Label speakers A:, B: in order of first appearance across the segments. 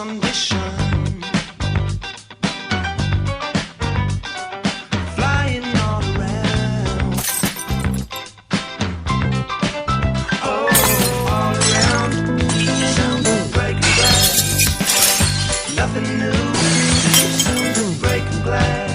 A: condition. Flying all around. Oh, all around. Sound of breaking glass. Nothing new. Sound of breaking glass.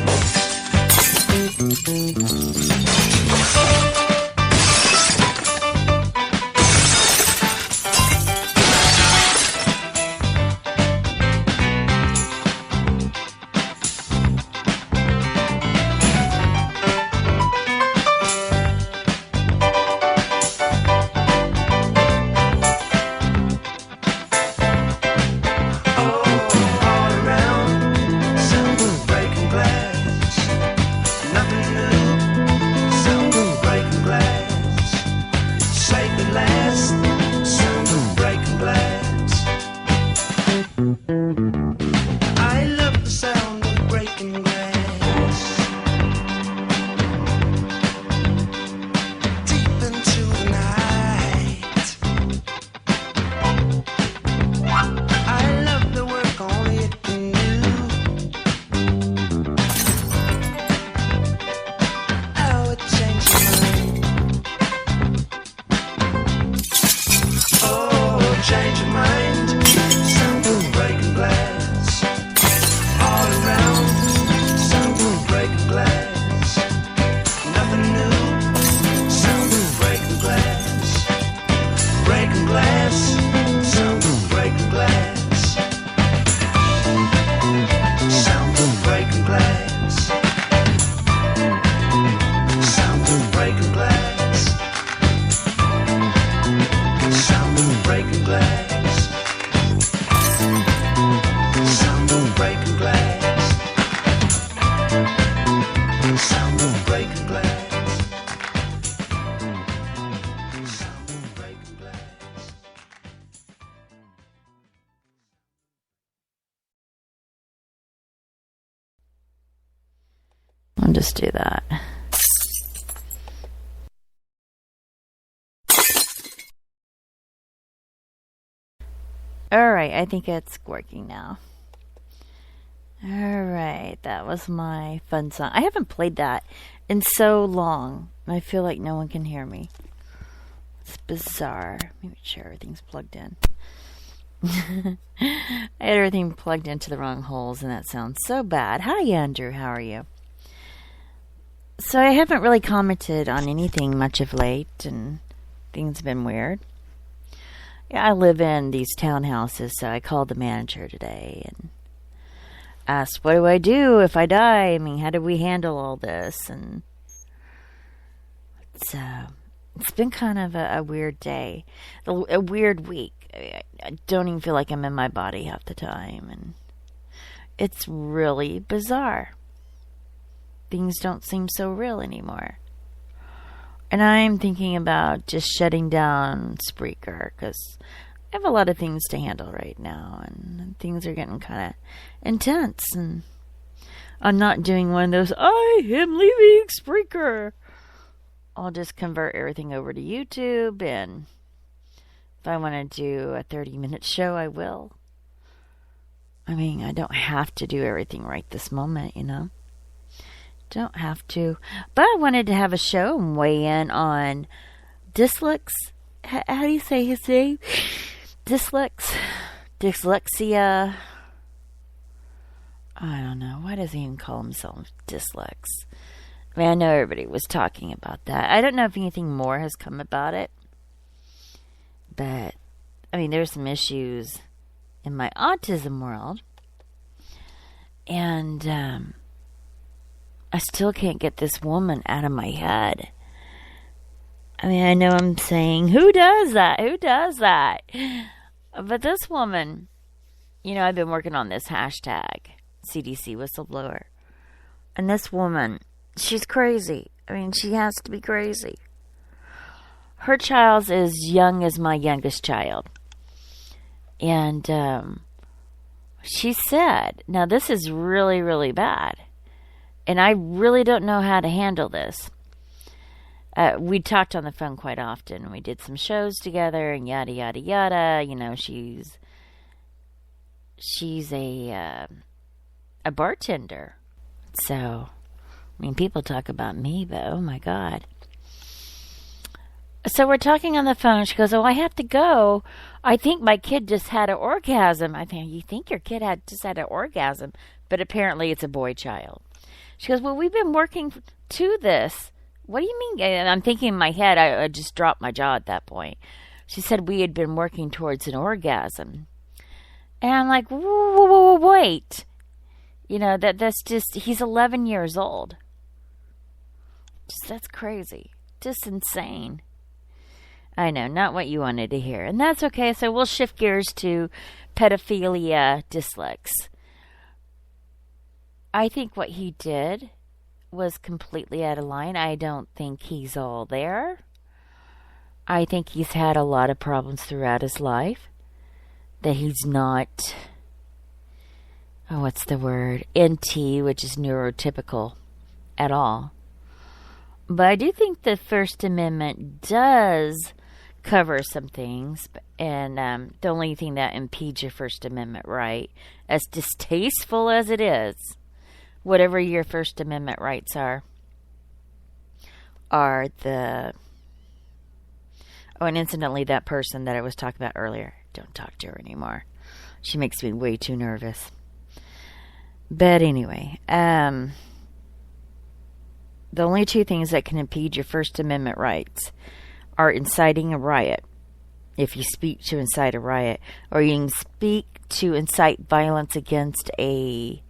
B: I'll just do that. Alright, I think it's working now. Alright, that was my fun song. I haven't played that in so long. I feel like no one can hear me. It's bizarre. Let me make sure everything's plugged in. I had everything plugged into the wrong holes, and that sounds so bad. Hi, Andrew. How are you? So I haven't really commented on anything much of late, and things have been weird. Yeah, I live in these townhouses, so I called the manager today and asked, what do I do if I die? I mean, how do we handle all this? And it's been kind of a weird day, a weird week. I don't even feel like I'm in my body half the time, and it's really bizarre. Things don't seem so real anymore. And I'm thinking about just shutting down Spreaker, because I have a lot of things to handle right now, and things are getting kind of intense, and I'm not doing one of those, I am leaving Spreaker. I'll just convert everything over to YouTube, and if I want to do a 30-minute show, I will. I mean, I don't have to do everything right this moment, you know. Don't have to. But I wanted to have a show and weigh in on how do you say his name? Dyslexia. I don't know. Why does he even call himself Dyslex? I mean, I know everybody was talking about that. I don't know if anything more has come about it. But, I mean, there's some issues in my autism world. And, I still can't get this woman out of my head. I mean, I know I'm saying, who does that? Who does that? But this woman, you know, I've been working on this hashtag, CDC whistleblower. And this woman, she's crazy. I mean, she has to be crazy. Her child's as young as my youngest child. And she said, now this is really, really bad. And I really don't know how to handle this. We talked on the phone quite often. We did some shows together and yada, yada, yada. You know, she's she's a bartender. So, I mean, people talk about me, but oh my God. So we're talking on the phone. She goes, "Oh, I have to go. I think my kid just had an orgasm." I think, "You think your kid just had an orgasm?" But apparently it's a boy child. She goes, "Well, we've been working to this." "What do you mean?" And I'm thinking in my head, I just dropped my jaw at that point. She said we had been working towards an orgasm. And I'm like, whoa, wait. That's just, he's 11 years old. That's crazy. Just insane. I know, not what you wanted to hear. And that's okay. So we'll shift gears to pedophilia dislikes. I think what he did was completely out of line. I don't think he's all there. I think he's had a lot of problems throughout his life. That he's not, what's the word? NT, which is neurotypical at all. But I do think the First Amendment does cover some things, and the only thing that impedes your First Amendment right, as distasteful as it is, whatever your First Amendment rights are the... Oh, and incidentally, that person that I was talking about earlier, don't talk to her anymore. She makes me way too nervous. But anyway, the only two things that can impede your First Amendment rights are inciting a riot, if you speak to incite a riot, or you can speak to incite violence against a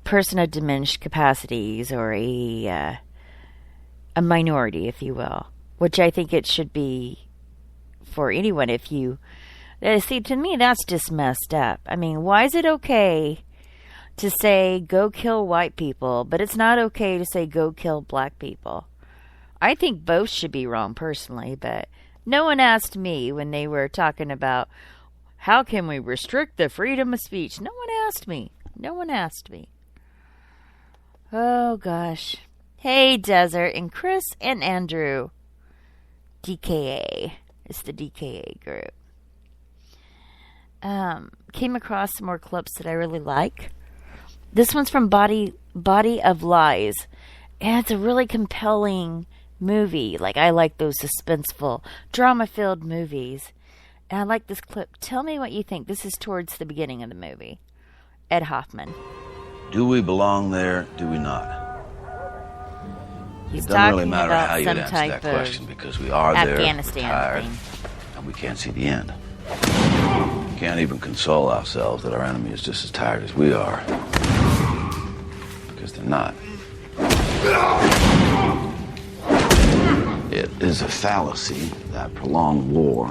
B: person of diminished capacities, or a minority, if you will, which I think it should be for anyone. If you see, to me, that's just messed up. I mean, why is it okay to say go kill white people, but it's not okay to say go kill black people? I think both should be wrong personally, but no one asked me when they were talking about how can we restrict the freedom of speech. No one asked me. Oh gosh. Hey, Desert and Chris and Andrew. DKA. It's the DKA group. Came across some more clips that I really like. This one's from Body of Lies. And it's a really compelling movie. Like, I like those suspenseful, drama-filled movies. And I like this clip. Tell me what you think. This is towards the beginning of the movie. Ed Hoffman.
C: Do we belong there? Do we not?
B: He's
C: It doesn't really
B: talking
C: matter
B: about
C: how you
B: some
C: answer
B: type
C: that
B: of
C: question because we are there,
B: Afghanistan
C: we're tired,
B: thing.
C: and we can't see the end. We can't even console ourselves that our enemy is just as tired as we are. Because they're not. It is a fallacy that prolonged war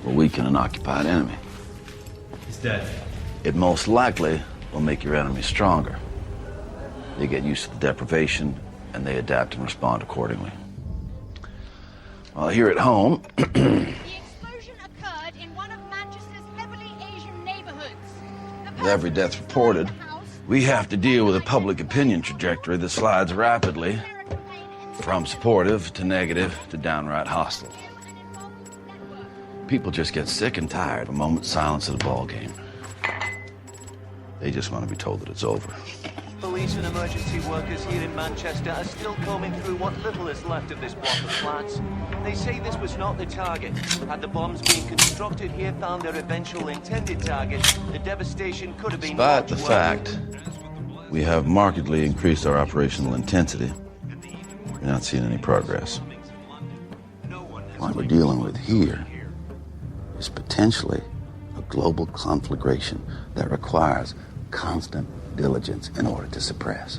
C: will weaken an occupied enemy.
D: He's dead.
C: It most likely will make your enemy stronger. They get used to the deprivation and they adapt and respond accordingly. Well, here at home,
E: The explosion occurred in one of Manchester's heavily Asian neighborhoods.
C: with every death reported, we have to deal with a public opinion trajectory that slides rapidly from supportive to negative to downright hostile. People just get sick and tired of a moment's silence at a ball game. They just want to be told that it's over.
F: Police and emergency workers here in Manchester are still combing through what little is left of this block of flats. They say this was not the target. Had the bombs been constructed here found their eventual intended target, the devastation could have been
C: Despite
F: much
C: the
F: worse.
C: fact we have markedly increased our operational intensity, we're not seeing any progress. What we're dealing with here is potentially a global conflagration that requires constant diligence in order to suppress.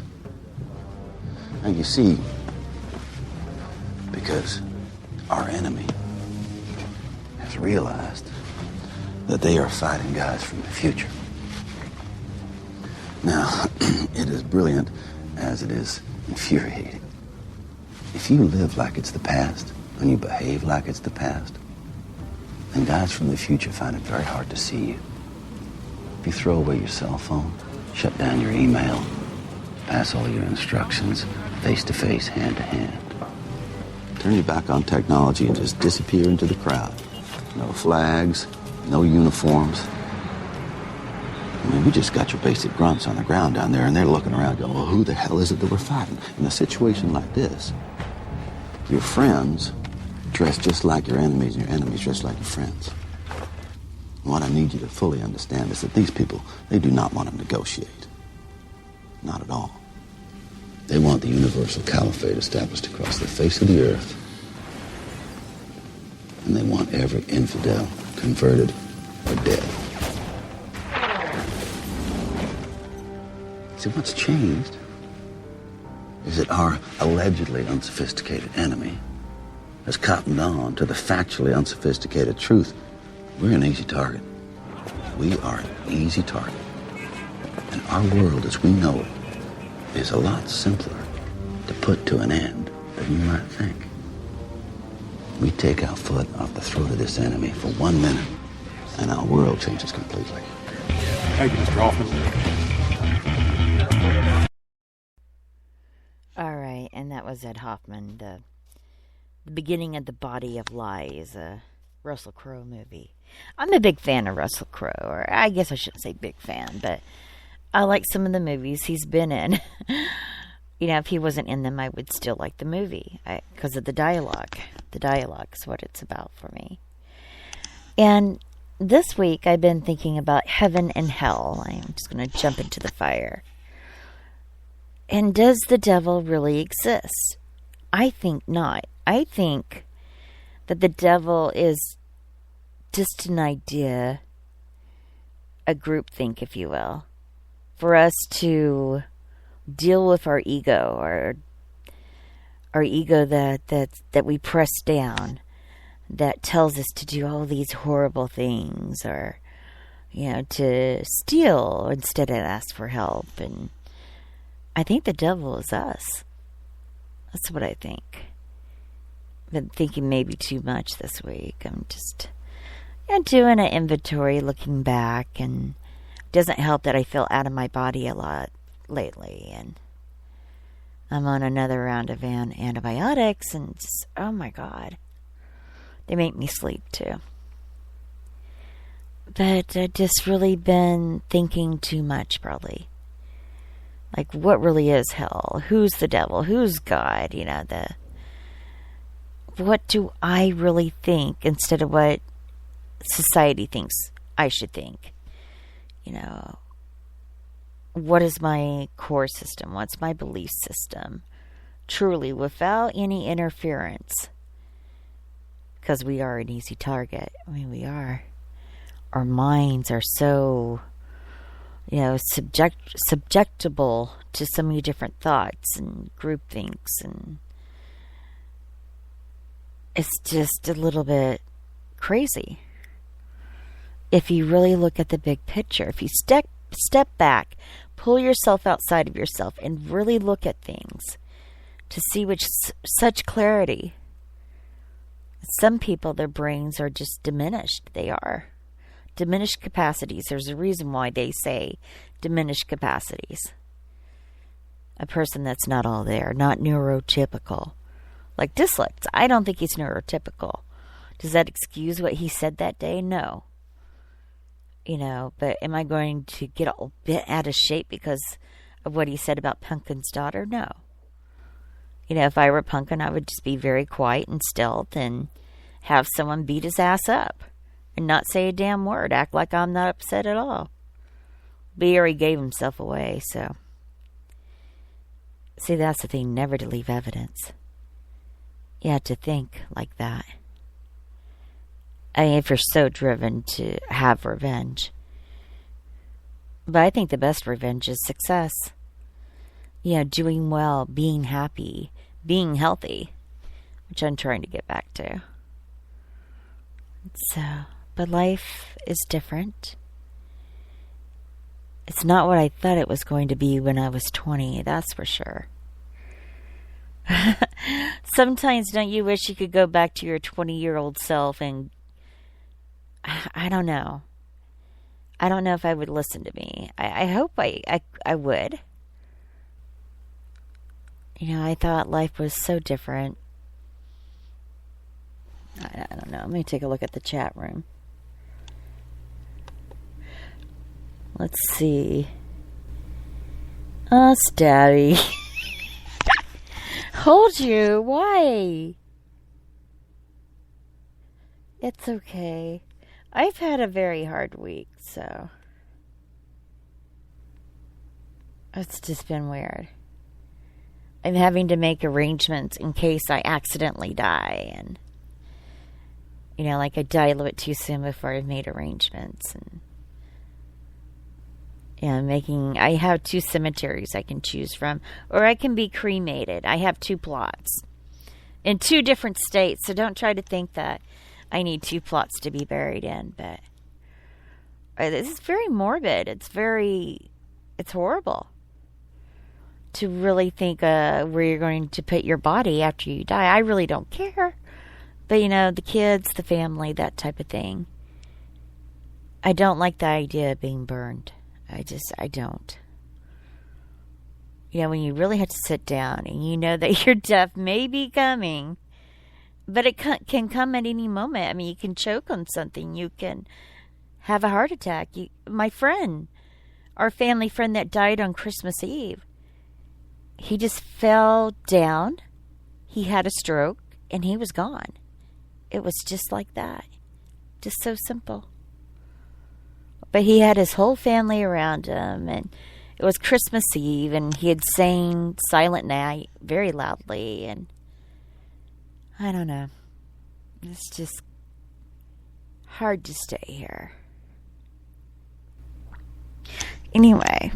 C: And you see, because our enemy has realized that they are fighting guys from the future. Now, it is brilliant as it is infuriating. If you live like it's the past and you behave like it's the past, then guys from the future find it very hard to see you. If you throw away your cell phone, shut down your email, pass all your instructions face-to-face, hand-to-hand, turn your back on technology and just disappear into the crowd. No flags, no uniforms, I mean, we just got your basic grunts on the ground down there, and they're looking around going, well, who the hell is it that we're fighting? In a situation like this, your friends dress just like your enemies, and your enemies dress like your friends. And what I need you to fully understand is that these people, they do not want to negotiate. Not at all. They want the universal caliphate established across the face of the earth. And they want every infidel converted or dead. See, what's changed is that our allegedly unsophisticated enemy has cottoned on to the factually unsophisticated truth. We're an easy target. We are an easy target. And our world as we know it is a lot simpler to put to an end than you might think. We take our foot off the throat of this enemy for 1 minute, and our world changes completely.
G: Thank you, Mr. Hoffman.
B: All right, and that was Ed Hoffman, the beginning of The Body of Lies, a Russell Crowe movie. I'm a big fan of Russell Crowe, or I guess I shouldn't say big fan, but I like some of the movies he's been in. You know, if he wasn't in them, I would still like the movie because of the dialogue. The dialogue is what it's about for me. And this week, I've been thinking about heaven and hell. I'm just going to jump into the fire. And does the devil really exist? I think not. I think that the devil is just an idea, a groupthink, if you will, for us to deal with our ego, or our ego that we press down, that tells us to do all these horrible things, or, you know, to steal instead of ask for help. And I think the devil is us. That's what I think. I've been thinking maybe too much this week. I'm just doing an inventory, looking back, and it doesn't help that I feel out of my body a lot lately, and I'm on another round of antibiotics, and just, oh my God, they make me sleep too. But I've just really been thinking too much, probably. Like, what really is hell? Who's the devil? Who's God? You know, what do I really think instead of what society thinks I should think? You know, what is my core system? What's my belief system? Truly, without any interference. Because we are an easy target. I mean, we are. Our minds are so, you know, subjectable to so many different thoughts and groupthinks, and it's just a little bit crazy. If you really look at the big picture, if you step back, pull yourself outside of yourself, and really look at things to see with such clarity. Some people, their brains are just diminished. They are. Diminished capacities. There's a reason why they say diminished capacities. A person that's not all there, not neurotypical. Like dyslexia. I don't think he's neurotypical. Does that excuse what he said that day? No. You know, but am I going to get a bit out of shape because of what he said about Pumpkin's daughter? No. You know, if I were Pumpkin, I would just be very quiet and stealth and have someone beat his ass up and not say a damn word. Act like I'm not upset at all. But he already gave himself away, so. See, that's the thing, never to leave evidence. You have to think like that. I mean, if you're so driven to have revenge. But I think the best revenge is success. You know, doing well, being happy, being healthy, which I'm trying to get back to. So, but life is different. It's not what I thought it was going to be when I was 20, that's for sure. Sometimes don't you wish you could go back to your 20-year-old self and I don't know. I don't know if I would listen to me. I hope I would. You know, I thought life was so different. I don't know. Let me take a look at the chat room. Let's see. Oh, Stabby. Hold you. Why? It's okay. I've had a very hard week, so it's just been weird. I'm having to make arrangements in case I accidentally die, and like I die a little bit too soon before I've made arrangements, and I have 2 cemeteries I can choose from, or I can be cremated. I have 2 plots in 2 different states, so don't try to think that I need 2 plots to be buried in, but this is very morbid. It's horrible to really think where you're going to put your body after you die. I really don't care. But, the kids, the family, that type of thing. I don't like the idea of being burned. I don't. When you really have to sit down and you know that your death may be coming, but it can come at any moment. I mean, you can choke on something. You can have a heart attack. My friend, our family friend that died on Christmas Eve, he just fell down. He had a stroke and he was gone. It was just like that. Just so simple. But he had his whole family around him, and it was Christmas Eve, and he had sang Silent Night very loudly, and I don't know. It's just hard to stay here. Anyway,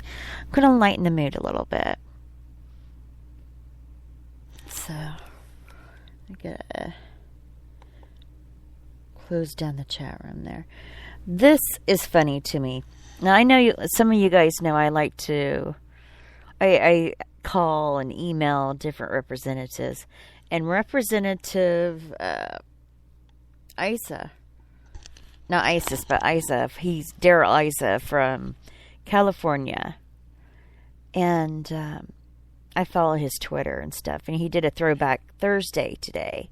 B: I'm going to lighten the mood a little bit. So, I gotta close down the chat room there. This is funny to me. Now, I know some of you guys know I like to... I call and email different representatives. And Representative Isa... Not ISIS, but Isa. He's Daryl Isa from California. And I follow his Twitter and stuff. And he did a Throwback Thursday today.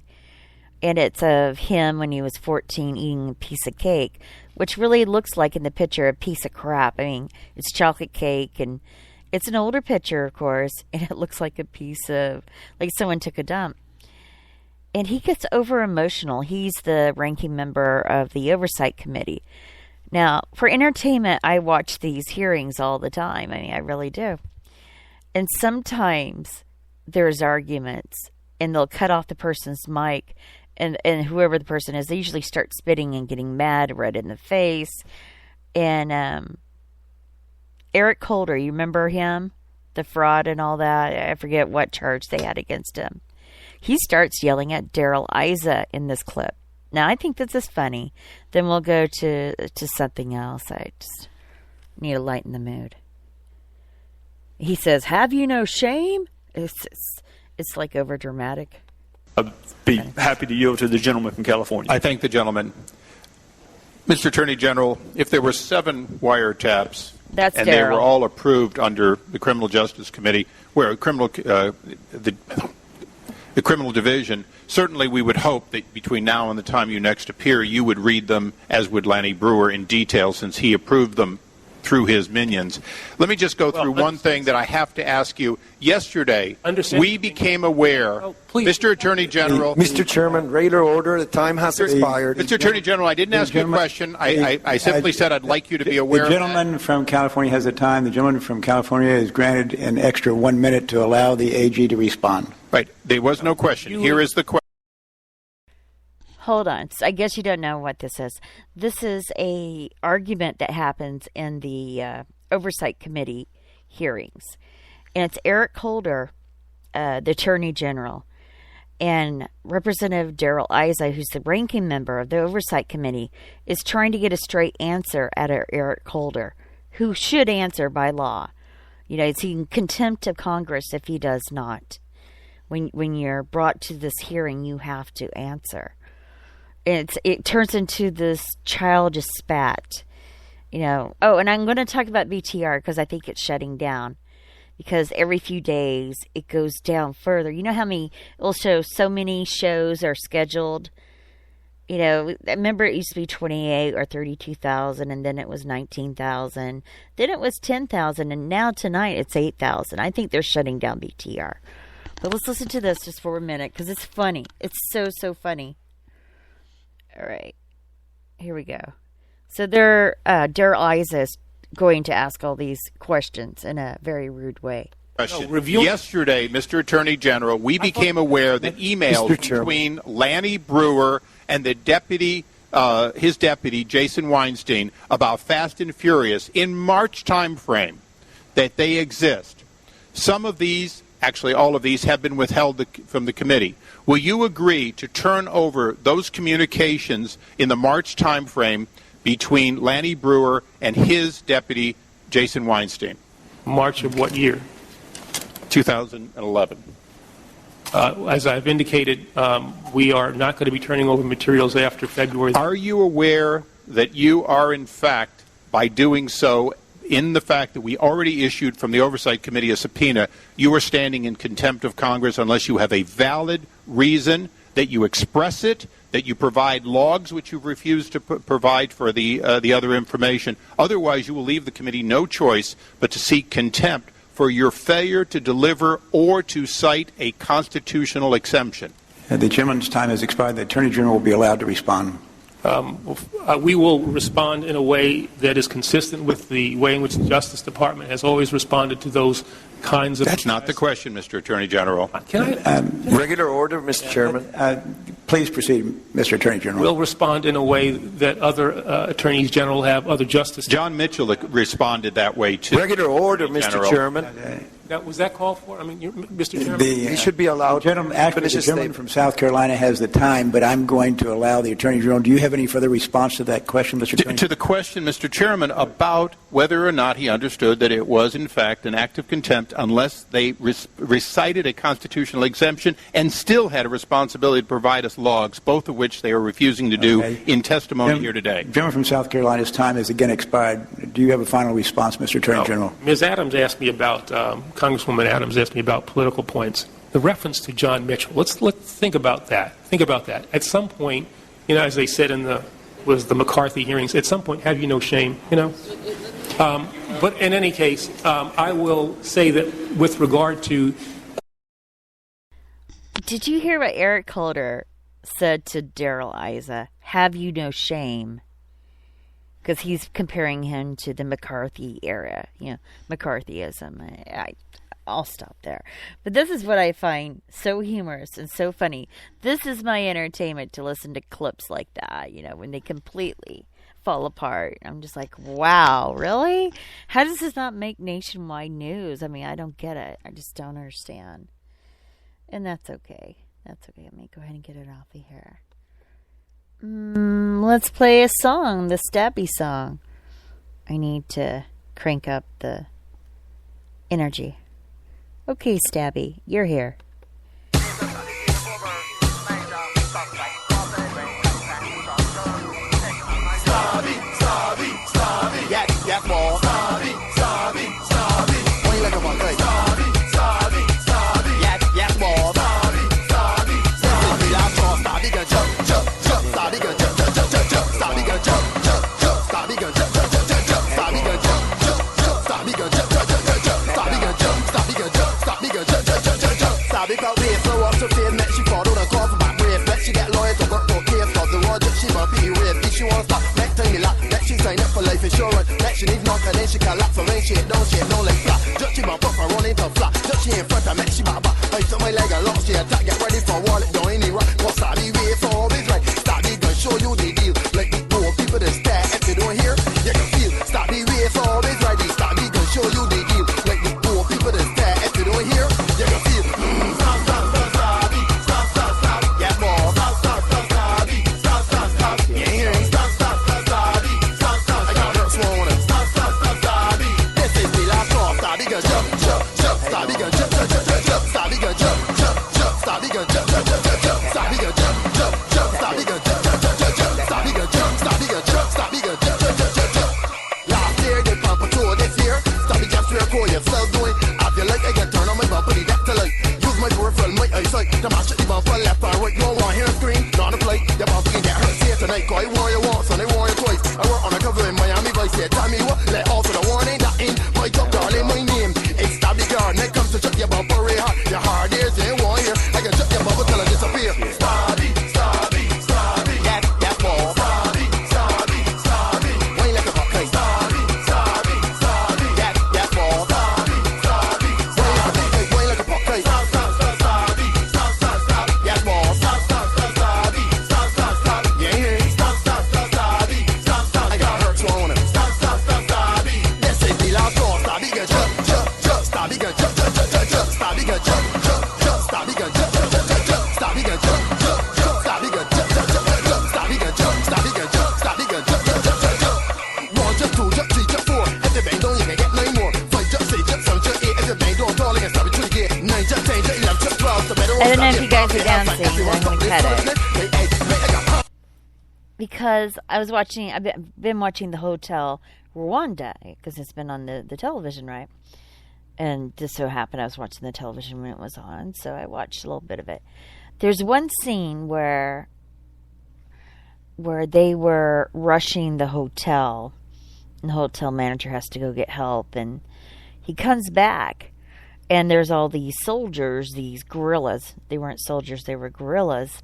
B: And it's of him when he was 14 eating a piece of cake, which really looks like in the picture a piece of crap. I mean, it's chocolate cake, and it's an older picture, of course, and it looks like a piece of, like someone took a dump. And he gets over emotional. He's the ranking member of the Oversight Committee. Now, for entertainment, I watch these hearings all the time. I mean, I really do. And sometimes there's arguments, and they'll cut off the person's mic, and whoever the person is, they usually start spitting and getting mad, red in the face. And Eric Holder, you remember him? The fraud and all that? I forget what charge they had against him. He starts yelling at Daryl Isa in this clip. Now, I think this is funny. Then we'll go to something else. I just need to lighten the mood. He says, "Have you no shame?" It's like over dramatic.
H: I'd be happy to yield to the gentleman from California.
G: I thank the gentleman. Mr. Attorney General, if there were 7 wiretaps
B: That's
G: and they
B: Daryl.
G: were all approved under the Criminal Justice Committee, where the criminal division, certainly we would hope that between now and the time you next appear, you would read them, as would Lanny Brewer, in detail, since he approved them through his minions. Let me just go through one thing that I have to ask you. Yesterday, we became aware, Mr. Attorney General...
I: Mr. Chairman, regular order. The time has expired.
G: Mr. Attorney General, I didn't ask you a question. I simply said I'd like you to be aware of that.
J: The gentleman from California has the time. The gentleman from California is granted an extra 1 minute to allow the AG to respond.
G: Right. There was no question. Here is the question.
B: Hold on. I guess you don't know what this is. This is a argument that happens in the Oversight Committee hearings. And it's Eric Holder, the Attorney General, and Representative Daryl Isa, who's the ranking member of the Oversight Committee, is trying to get a straight answer out of Eric Holder, who should answer by law. It's in contempt of Congress if he does not. When you're brought to this hearing, you have to answer. It turns into this childish spat, Oh, and I'm going to talk about BTR because I think it's shutting down. Because every few days it goes down further. You know how it'll show so many shows are scheduled You know, remember it used to be 28 or 32,000, and then it was 19,000. Then it was 10,000, and now tonight it's 8,000. I think they're shutting down BTR. But let's listen to this just for a minute, because it's funny. It's so funny. All right. Here we go. So Daryl Isa is going to ask all these questions in a very rude way.
G: Yesterday, Mr. Attorney General, we became aware that emails between Lanny Brewer and the his deputy, Jason Weinstein, about Fast and Furious in March timeframe, that they exist. Some of these, actually all of these, have been withheld from the committee. Will you agree to turn over those communications in the March timeframe between Lanny Brewer and his deputy, Jason Weinstein?
K: March of what year?
G: 2011.
K: As I've indicated, we are not going to be turning over materials after February.
G: Are you aware that you are, in fact, by doing so, in the fact that we already issued from the Oversight Committee a subpoena, you are standing in contempt of Congress unless you have a valid reason, that you express it, that you provide logs, which you've refused to provide for the other information. Otherwise, you will leave the committee no choice but to seek contempt for your failure to deliver or to cite a constitutional exemption.
J: The gentleman's time has expired. The Attorney General will be allowed to respond.
K: We will respond in a way that is consistent with the way in which the Justice Department has always responded to those kinds of...
G: That's not the question, Mr. Attorney General.
K: Can I...
I: Regular order, Mr. Chairman.
J: Please proceed, Mr. Attorney General.
K: We'll respond in a way that other attorneys general have, other justices.
G: John Mitchell responded that way, too.
I: Regular order, Mr. Chairman.
K: Was that called for? I mean, Mr. Chairman?
I: He should be allowed to finish
J: the
I: his
J: gentleman
I: statement.
J: from South Carolina has the time, but I'm going to allow the Attorney General. Do you have any further response to that question, Mr. Attorney?
G: To the question, Mr. Chairman, about whether or not he understood that it was, in fact, an act of contempt unless they recited a constitutional exemption and still had a responsibility to provide us logs, both of which they are refusing to do in testimony here today.
J: The gentleman from South Carolina's time has again expired. Do you have a final response, Mr. Attorney General?
K: Ms. Adams asked me about, Congresswoman Adams asked me about political points. The reference to John Mitchell, let's think about that. Think about that. At some point, you know, as they said in the McCarthy hearings, at some point, have you no shame, you know? But in any case, I will say that with regard to...
B: Did you hear what Eric Holder said to Daryl Isa? Have you no shame? Because he's comparing him to the McCarthy era, you know, McCarthyism. I'll stop there. But this is what I find so humorous and so funny. This is my entertainment, to listen to clips like that, you know, when they completely fall apart. I'm just like, wow, really? How does this not make nationwide news? I mean, I don't get it. I just don't understand. And that's okay. That's okay. Let me go ahead and get it off of here. Let's play a song, the Stabby song. I need to crank up the energy. Okay, Stabby, you're here.
A: Insurance, that she need knock and then she collapse. So when she don't like flat. Just she my butt for running to flat. Just she in front of me, she back. I took my leg and lost, she attack. Get ready for wallet, don't any rock. What's that? The way for this right. Start the gun, show you the deal. Like the poor people that stare. If you don't hear, you can feel. Start the way for this right. Start the gun, show you the deal. Like the poor people that stare. If you don't hear, you can feel. Stop, stop, stop, stop, stop, stop, stop. Yeah, more. Stop, stop, stop, stop, stop, stop, stop. You ain't hearing. Stop, stop, stop, stop, stop, stop. I got this morning. Stop, stop, stop, stop. This is the last one. Stop, the gun, jump, jump, jump. Stop, the gun, jump, jump, jump, jump. Stop, the gun, jump, jump, jump. Stop, the gun, jump, jump, jump, jump. Stop, the gun, jump, jump. make I warrior once and I warrior twice. I work on a cover in Miami Vice. Yeah, tell me what, let off for the warning that in my job, darling, my name. It's Stabby Guard. When it comes to chuck your bumper very hard, your hard ears ain't one here. I can chuck your bumper till I disappear. Stabby, stabby, stabby. That ball. Stabby, stabby, stabby. Why you like a bucket? Stabby, stabby, stabby. That ball. Stabby, stabby, stabby. Why you like a bucket? Stop, stop, stop, stabby. Stop, stop, stop. That ball. Stop, stop, stop, stabby. Stop, stop, stop. Yeah, yeah. Stop, stop, stop, stabby. Stop, stop, I got hurt swallowing him. Stop, stop, stop, stabby. This is the last call. Stabby get chuck, chuck, chuck. Stabby get chuck, chuck, chuck, chuck, chuck. Stabby get chuck, chuck, chuck. Stabby get chuck, chuck, chuck, chuck, chuck. Stabby get chuck, chuck, chuck. Stabby get chuck, chuck, chuck, chuck, chuck. Stabby get chuck, stabby get chuck, stabby get chuck, chuck, chuck, chuck, chuck. 1 chuck, 2 chuck, 3 chuck, 4. If you bang down, you can get 9 more. 5 chuck, 6 chuck, 7 chuck, 8. If you bang down, darling, and stabby 3 get 9 chuck, 10 chuck, 11 chuck, 12. So better
B: I don't know if you guys are dancing, but I'm going to cut it. Because I've been watching The Hotel Rwanda, because it's been on the television, right? And just so happened I was watching the television when it was on, so I watched a little bit of it. There's one scene where they were rushing the hotel, and the hotel manager has to go get help, and he comes back, and there's all these soldiers, these guerrillas. They weren't soldiers, they were guerrillas.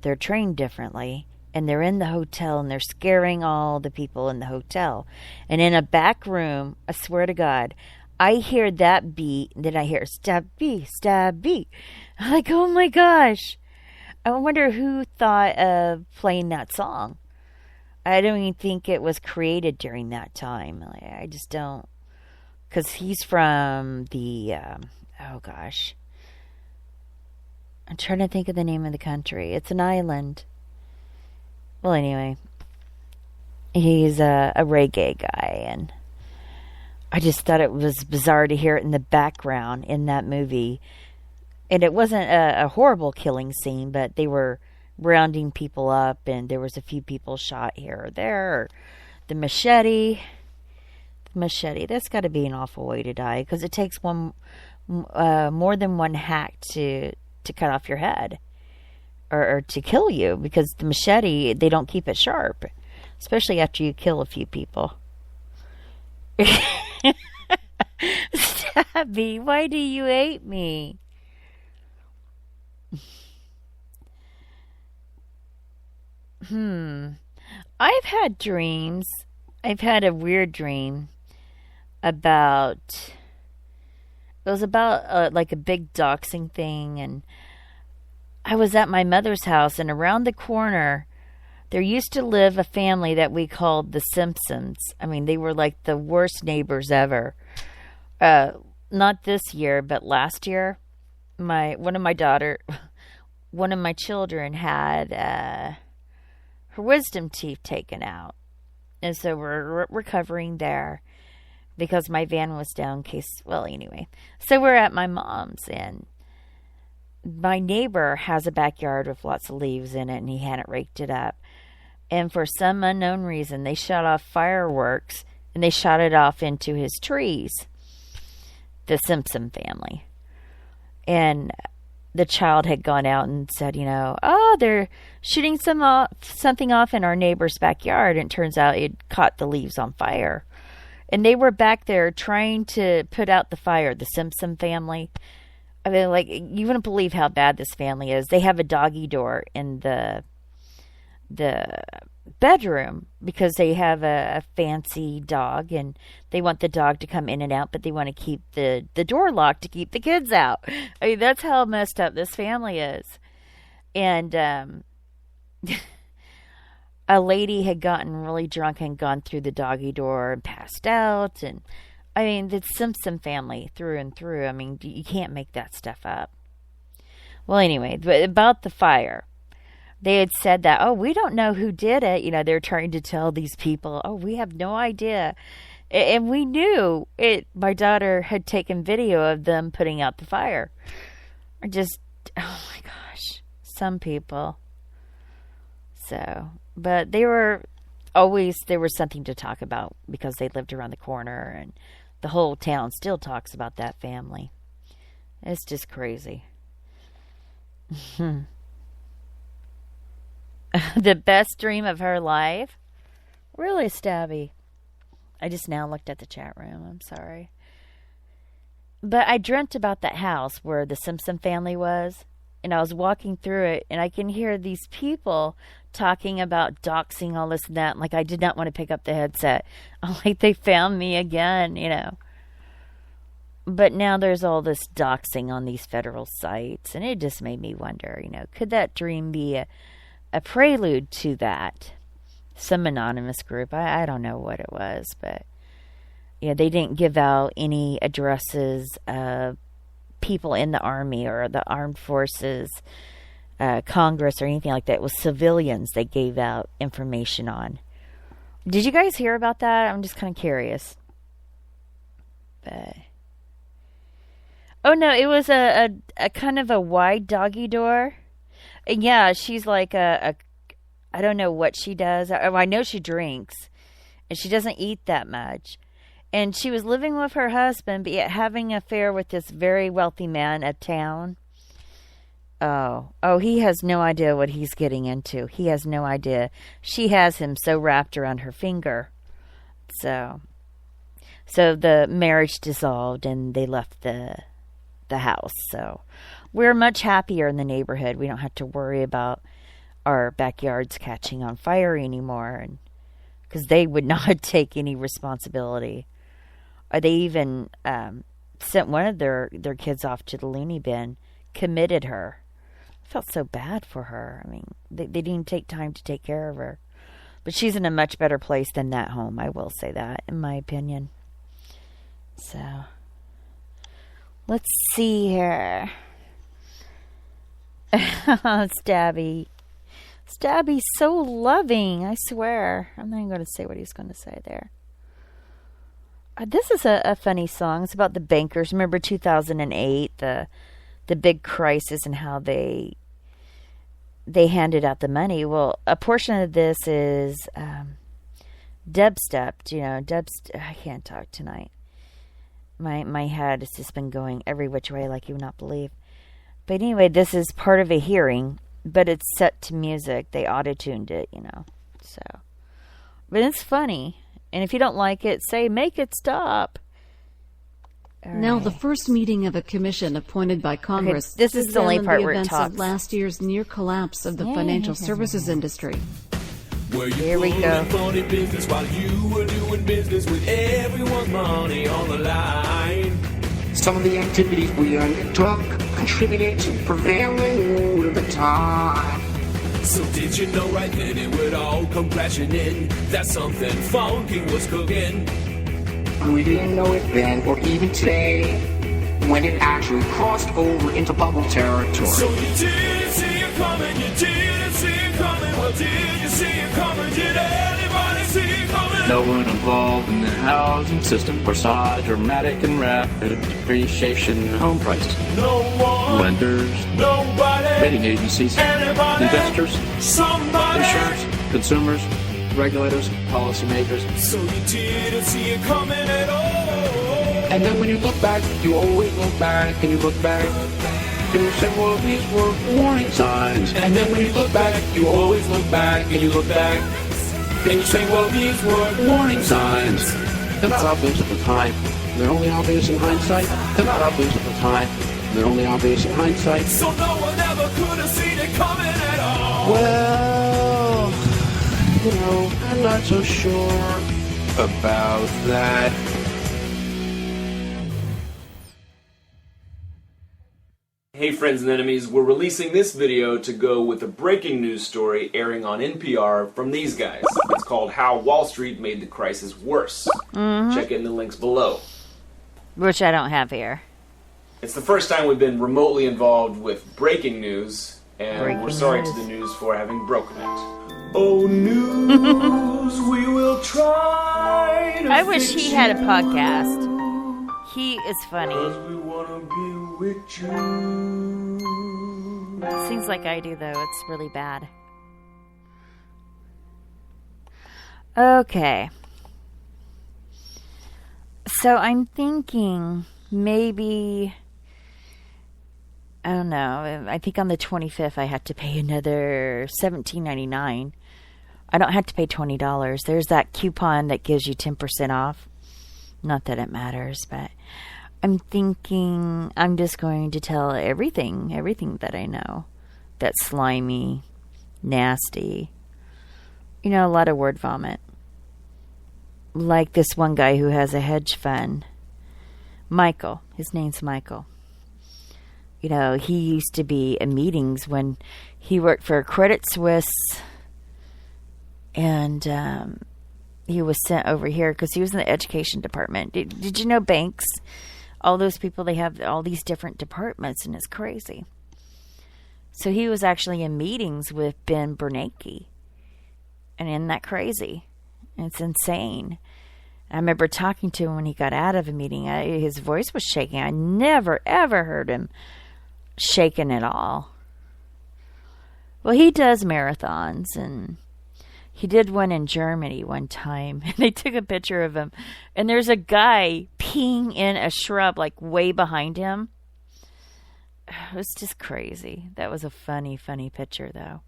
B: They're trained differently, and they're in the hotel, and they're scaring all the people in the hotel. And in a back room, I swear to God, I hear that beat, and then I hear stabby, stabby. I'm like, oh my gosh. I wonder who thought of playing that song. I don't even think it was created during that time. I just don't. Because he's from the, oh gosh. I'm trying to think of the name of the country. It's an island. Well, anyway. He's a reggae guy, and I just thought it was bizarre to hear it in the background in that movie. And it wasn't a horrible killing scene, but they were rounding people up, and there was a few people shot here or there. The machete, that's got to be an awful way to die, because it takes more than one hack to cut off your head or to kill you, because the machete, they don't keep it sharp, especially after you kill a few people. Stabby, why do you hate me? I've had dreams. I've had a weird dream about, it was about like a big doxing thing, and I was at my mother's house, and around the corner there used to live a family that we called the Simpsons. I mean, they were like the worst neighbors ever. Not this year, but last year, one of my children had her wisdom teeth taken out, and so we're recovering there because my van was down. So we're at my mom's, and my neighbor has a backyard with lots of leaves in it, and he hadn't raked it up. And for some unknown reason, they shot off fireworks, and they shot it off into his trees. The Simpson family. And the child had gone out and said, they're shooting something off in our neighbor's backyard. And it turns out it caught the leaves on fire. And they were back there trying to put out the fire, the Simpson family. I mean, like, you wouldn't believe how bad this family is. They have a doggy door in the bedroom because they have a fancy dog, and they want the dog to come in and out, but they want to keep the door locked to keep the kids out. I mean, that's how messed up this family is. And a lady had gotten really drunk and gone through the doggy door and passed out. And I mean, the Simpson family through and through. I mean, you can't make that stuff up. Well, anyway, about the fire. They had said that, we don't know who did it. They're trying to tell these people, we have no idea. And we knew it. My daughter had taken video of them putting out the fire. Just, oh my gosh, some people. So, but there was something to talk about because they lived around the corner, and the whole town still talks about that family. It's just crazy. The best dream of her life? Really, Stabby? I just now looked at the chat room. I'm sorry. But I dreamt about that house where the Simpson family was. And I was walking through it, and I can hear these people talking about doxing, all this and that. Like, I did not want to pick up the headset. I'm like, they found me again, you know. But now there's all this doxing on these federal sites, and it just made me wonder, you know, could that dream be a prelude to that? Some anonymous group. I don't know what it was, but, yeah, they didn't give out any addresses of people in the Army or the armed forces, Congress or anything like that. It was civilians they gave out information on. Did you guys hear about that? I'm just kind of curious. But oh no, it was a kind of a wide doggy door. And yeah, she's like I don't know what she does. I know she drinks, and she doesn't eat that much. And she was living with her husband, but yet having an affair with this very wealthy man of town. Oh, he has no idea what he's getting into. He has no idea. She has him so wrapped around her finger. So the marriage dissolved, and they left the house. So we're much happier in the neighborhood. We don't have to worry about our backyards catching on fire anymore, and because they would not take any responsibility. Or they even sent one of their kids off to the loony bin, committed her. I felt so bad for her. I mean, they didn't take time to take care of her. But she's in a much better place than that home, I will say that, in my opinion. So, let's see here. Stabby. Stabby's so loving, I swear. I'm not even going to say what he's going to say there. This is a funny song. It's about the bankers. Remember 2008, the big crisis and how they handed out the money. Well, a portion of this is dubstepped. You know, I can't talk tonight. My head has just been going every which way like you would not believe. But anyway, this is part of a hearing, but it's set to music. They auto-tuned it, you know. So, but it's funny. And if you don't like it, say, make it stop.
L: Now, the first meeting of a commission appointed by Congress
B: this is the only part where it talks.
L: Of last year's near collapse of the financial services industry.
B: Here we go.
M: Funny business while you were doing business with everyone's money on the line.
N: Some of the activities we undertook contributed to prevailing mood of the time.
M: So did you know right then it would all come crashing in that something funky was cooking?
N: We didn't know it then or even today when it actually crossed over into bubble territory.
M: So you didn't see it coming, you didn't see it coming. Well, did you see it coming? Did anybody see it coming?
O: No one involved in the housing system foresaw dramatic and rapid depreciation in home prices.
M: No one.
O: Lenders.
M: Nobody.
O: Rating agencies.
M: Anybody.
O: Investors.
M: Somebody.
O: Insurance. Consumers. Regulators. Policymakers.
M: So you didn't see it coming at all.
N: And then when you look back, you always look back and you look back. And you say, well, these were warning signs.
M: And then when you look back, you always look back and you look back. And you say, well, these were warning signs.
O: They're not obvious at the time. They're only obvious in hindsight. They're not obvious at the time. They're only obvious in hindsight.
M: So no one ever could have seen it coming at all.
O: Well, you know, I'm not so sure about that.
P: Hey friends and enemies, we're releasing this video to go with a breaking news story airing on NPR from these guys. It's called How Wall Street Made the Crisis Worse. Check in the links below.
B: Which I don't have here.
P: It's the first time we've been remotely involved with breaking news, and we're sorry to the news for having broken it.
M: Oh, news, we will try to
B: I wish he had a podcast. He is funny.
M: We wanna be with you.
B: Seems like I do, though. It's really bad. Okay. So I'm thinking maybe I don't know. I think on the 25th I had to pay another $17.99. I don't have to pay $20. There's that coupon that gives you 10% off. Not that it matters, but I'm thinking I'm just going to tell everything that I know that's slimy, nasty. You know, a lot of word vomit. Like this one guy who has a hedge fund. Michael. His name's Michael. You know, he used to be in meetings when he worked for Credit Suisse, and he was sent over here because he was in the education department. Did you know banks, all those people, they have all these different departments, and it's crazy. So he was actually in meetings with Ben Bernanke. And isn't that crazy? It's insane. I remember talking to him when he got out of a meeting. His voice was shaking. I never, ever heard him shaking at all. Well, he does marathons, and he did one in Germany one time. And they took a picture of him, and there's a guy peeing in a shrub, like way behind him. It was just crazy. That was a funny, funny picture, though.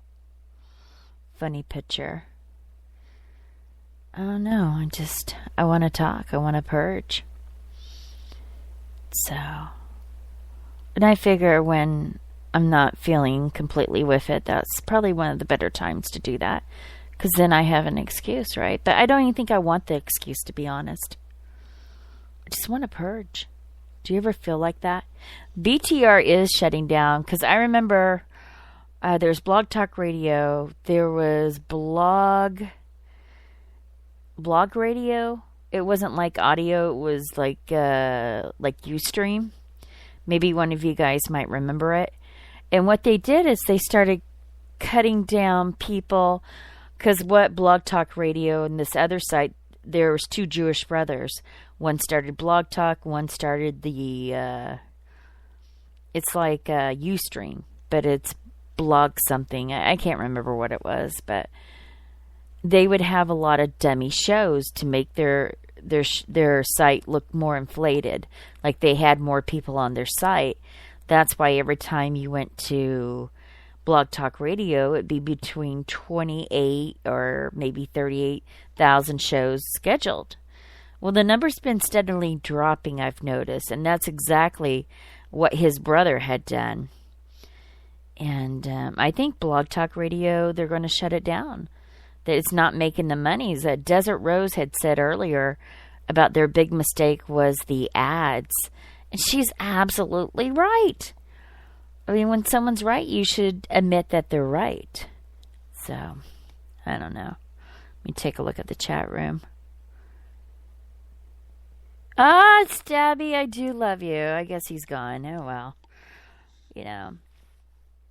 B: Funny picture. I don't know. I want to talk. I want to purge. So, and I figure when I'm not feeling completely with it, that's probably one of the better times to do that. Because then I have an excuse, right? But I don't even think I want the excuse, to be honest. I just want to purge. Do you ever feel like that? BTR is shutting down, because I remember there's Blog Talk Radio. There was Blog Radio. It wasn't like audio. It was like Ustream. Maybe one of you guys might remember it. And what they did is they started cutting down people, because what Blog Talk Radio and this other site, there was two Jewish brothers. One started Blog Talk, one started the, it's like Ustream, but it's blog something. I can't remember what it was, but they would have a lot of dummy shows to make their site look more inflated, like they had more people on their site. That's why every time you went to Blog Talk Radio, it'd be between 28 or maybe 38,000 shows scheduled. Well, the number's been steadily dropping, I've noticed, and that's exactly what his brother had done. And I think Blog Talk Radio, they're going to shut it down. That it's not making the monies. That Desert Rose had said earlier about their big mistake was the ads. And she's absolutely right. I mean, when someone's right, you should admit that they're right. So, I don't know. Let me take a look at the chat room. Ah, Stabby, I do love you. I guess he's gone. Oh, well. You know,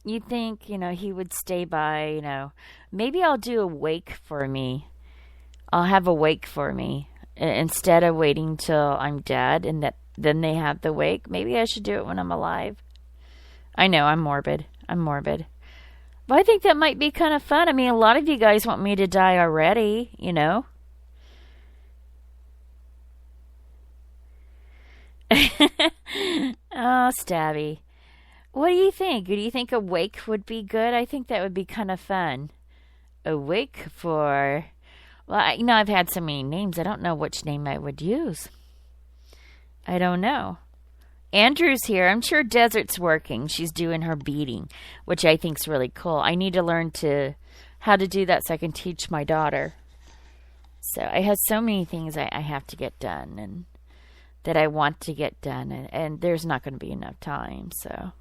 B: you'd think, he would stay by, Maybe I'll do a wake for me. I'll have a wake for me. Instead of waiting till I'm dead and then they have the wake. Maybe I should do it when I'm alive. I know, I'm morbid. But I think that might be kind of fun. I mean, a lot of you guys want me to die already, Oh, Stabby. What do you think? Do you think a wake would be good? I think that would be kind of fun. A wake for... Well, I've had so many names. I don't know which name I would use. I don't know. Andrew's here. I'm sure Desert's working. She's doing her beading, which I think's really cool. I need to learn how to do that so I can teach my daughter. So I have so many things I have to get done and that I want to get done, and there's not going to be enough time. So,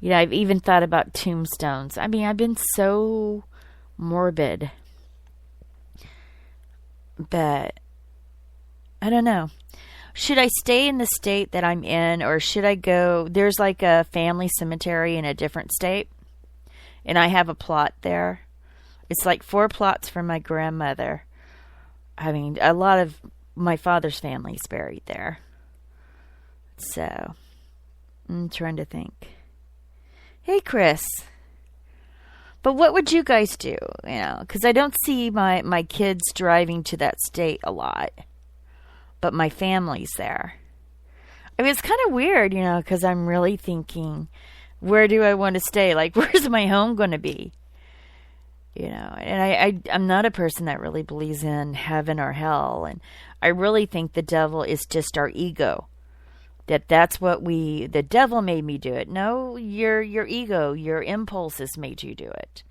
B: I've even thought about tombstones. I mean, I've been so morbid, but I don't know. Should I stay in the state that I'm in, or should I go? There's like a family cemetery in a different state, and I have a plot there. It's like 4 plots from my grandmother. I mean, a lot of my father's family is buried there. So, I'm trying to think. Hey, Chris. But what would you guys do? Because I don't see my kids driving to that state a lot. But my family's there. I mean, it's kind of weird, because I'm really thinking, where do I want to stay? Like, where's my home going to be? And I'm not a person that really believes in heaven or hell. And I really think the devil is just our ego. That's what the devil made me do it. No, your ego, your impulses made you do it.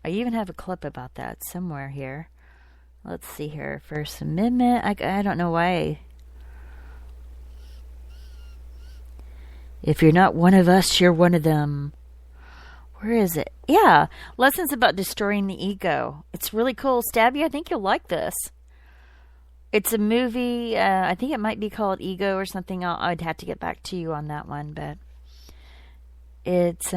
B: I even have a clip about that somewhere here. Let's see here. First Amendment. I don't know why. If you're not one of us, you're one of them. Where is it? Yeah. Lessons about destroying the ego. It's really cool. Stabby, I think you'll like this. It's a movie. I think it might be called Ego or something. I'd have to get back to you on that one. But it's...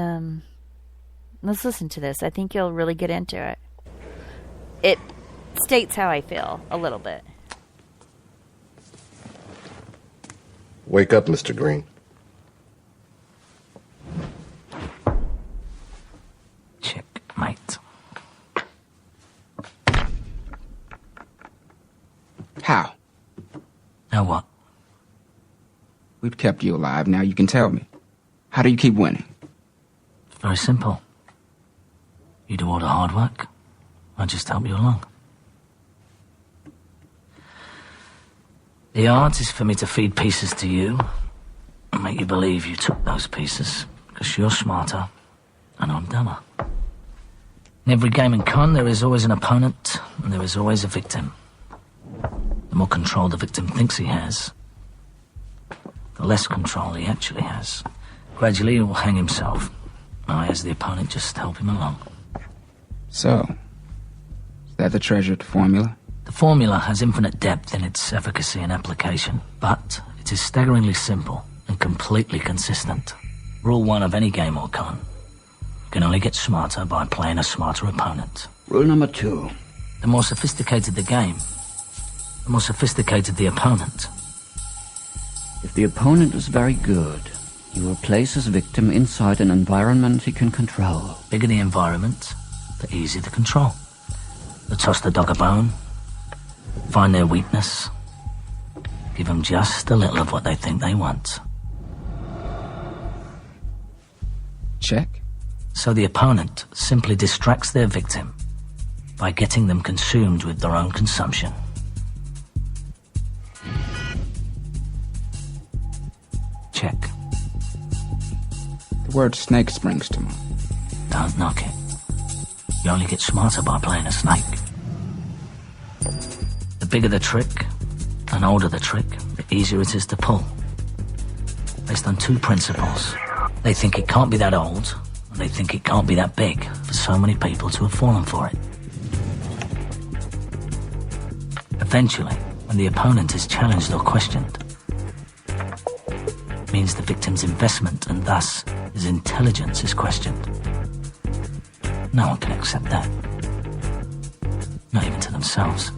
B: let's listen to this. I think you'll really get into it. It states how I feel a little bit.
Q: Wake up, Mr. Green.
R: Checkmate.
S: How?
R: Now what?
S: We've kept you alive. Now you can tell me. How do you keep winning?
R: It's very simple. You do all the hard work. I just help you along. The odds is for me to feed pieces to you and make you believe you took those pieces because you're smarter and I'm dumber. In every game in con, there is always an opponent and there is always a victim. The more control the victim thinks he has, the less control he actually has. Gradually, he will hang himself. I, as the opponent, just help him along.
S: So, is that the treasured formula?
R: The formula has infinite depth in its efficacy and application, but it is staggeringly simple and completely consistent. Rule 1 of any game or con. You can only get smarter by playing a smarter opponent.
C: Rule number 2.
R: The more sophisticated the game, the more sophisticated the opponent.
C: If the opponent is very good, he will place his victim inside an environment he can control.
R: Bigger the environment, the easier the control. The toss the dog a bone, find their weakness, give them just a little of what they think they want.
S: Check.
R: So the opponent simply distracts their victim by getting them consumed with their own consumption. Check.
S: The word snake springs to mind.
R: Don't knock it. You only get smarter by playing a snake. The bigger the trick, and older the trick, the easier it is to pull. Based on 2 principles. They think it can't be that old, and they think it can't be that big for so many people to have fallen for it. Eventually, when the opponent is challenged or questioned, it means the victim's investment and thus his intelligence is questioned. No one can accept that. Not even to themselves.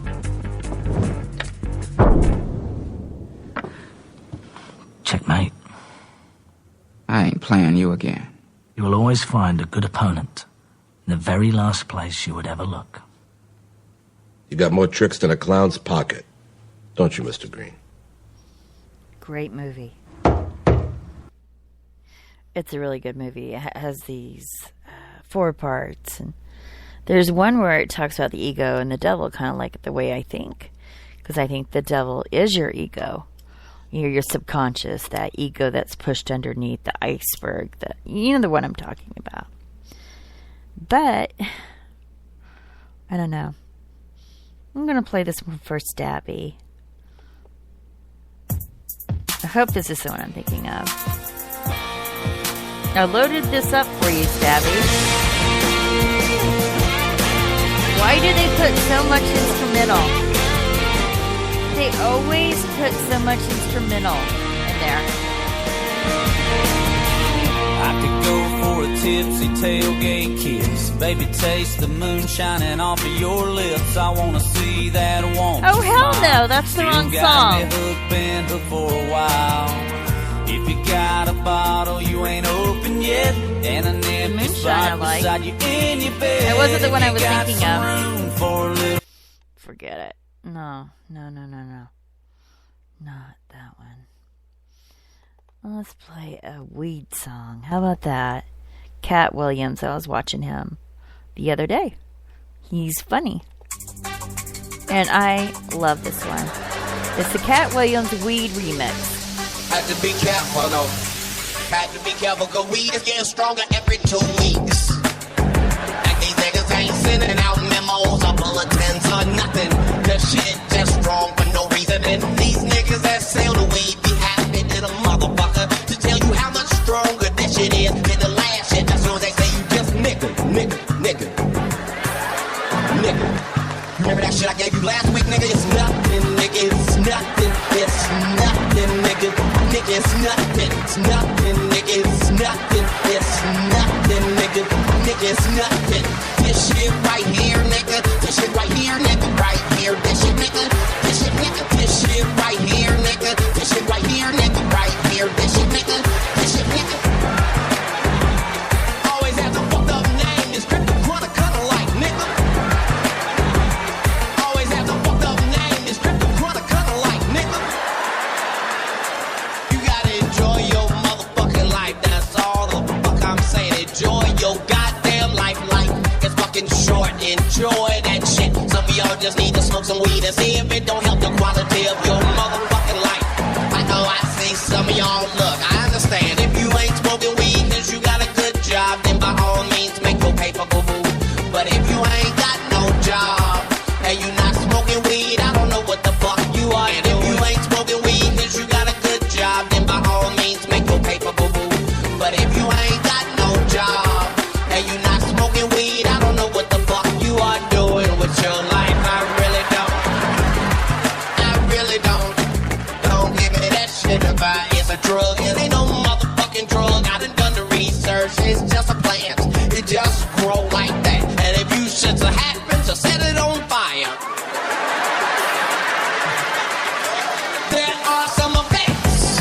R: Checkmate.
S: I ain't playing you again.
R: You will always find a good opponent in the very last place you would ever look.
Q: You got more tricks than a clown's pocket, don't you, Mr. Green?
B: Great movie. It's a really good movie. It has these 4 parts. And there's one where it talks about the ego and the devil, kind of like the way I think. Because I think the devil is your ego. Your subconscious, that ego that's pushed underneath the iceberg. You know the one I'm talking about. But, I don't know. I'm going to play this one for Stabby. I hope this is the one I'm thinking of. I loaded this up for you, Stabby. Why do they put so much instrumental? They always put so much instrumental in there.
T: I could go for a tipsy tailgate kiss. Baby, taste the moon shining off of your lips. I want to see that woman.
B: Oh, hell no. That's the wrong song.
T: Been hooked for a while. If you got a bottle you ain't open yet, and an empty spot beside you in your bed.
B: That wasn't the one I was thinking
T: of.
B: Forget it. No. Not that one. Let's play a weed song. How about that? Cat Williams. I was watching him the other day. He's funny. And I love this one. It's the Cat Williams Weed Remix.
U: Had to be careful, though. Had to be careful, cause weed is getting stronger every 2 weeks. Like these niggas ain't sending out memos or bulletins or nothing. The shit just strong for no reason. And these niggas that sell the weed be happy to the motherfucker to tell you how much stronger that shit is than the last shit. As soon as they say you just nigga. Remember that shit I gave you last week, nigga? It's nothing, nigga. It's nothing. It's nothing, nigga. Nigga, it's nothing. It's nothing, nigga. It's nothing. It's nothing, nigga. Nigga, it's nothing. This shit right here, nigga. This shit right here, nigga. Right here. This shit, nigga. This shit, nigga. This shit right here, nigga. This shit right here, nigga. Right here. This shit, nigga. This shit, nigga. Always have a fucked up name. It's crypto cutter like, nigga. Enjoy that shit. Some of y'all just need to smoke some weed and see if it don't help the quality of your motherfucking life. I know I see some of y'all look. I understand if you ain't smoking weed cause you got a good job, then by all means make your paper boo-boo. But if you ain't got no job and you not smoking weed, I don't know what the fuck you are. And if you ain't smoking weed cause you got a good job, then by all means make your paper boo-boo. But if you ain't got no job and you not smoking weed, I don't know what the fuck you are doing with your life. I really don't. Don't give me that shit about it's a drug. It ain't no motherfucking drug. I done the research. It's just a plant. It just grow like that. And if you shit to happen, to set it on fire. There are some effects,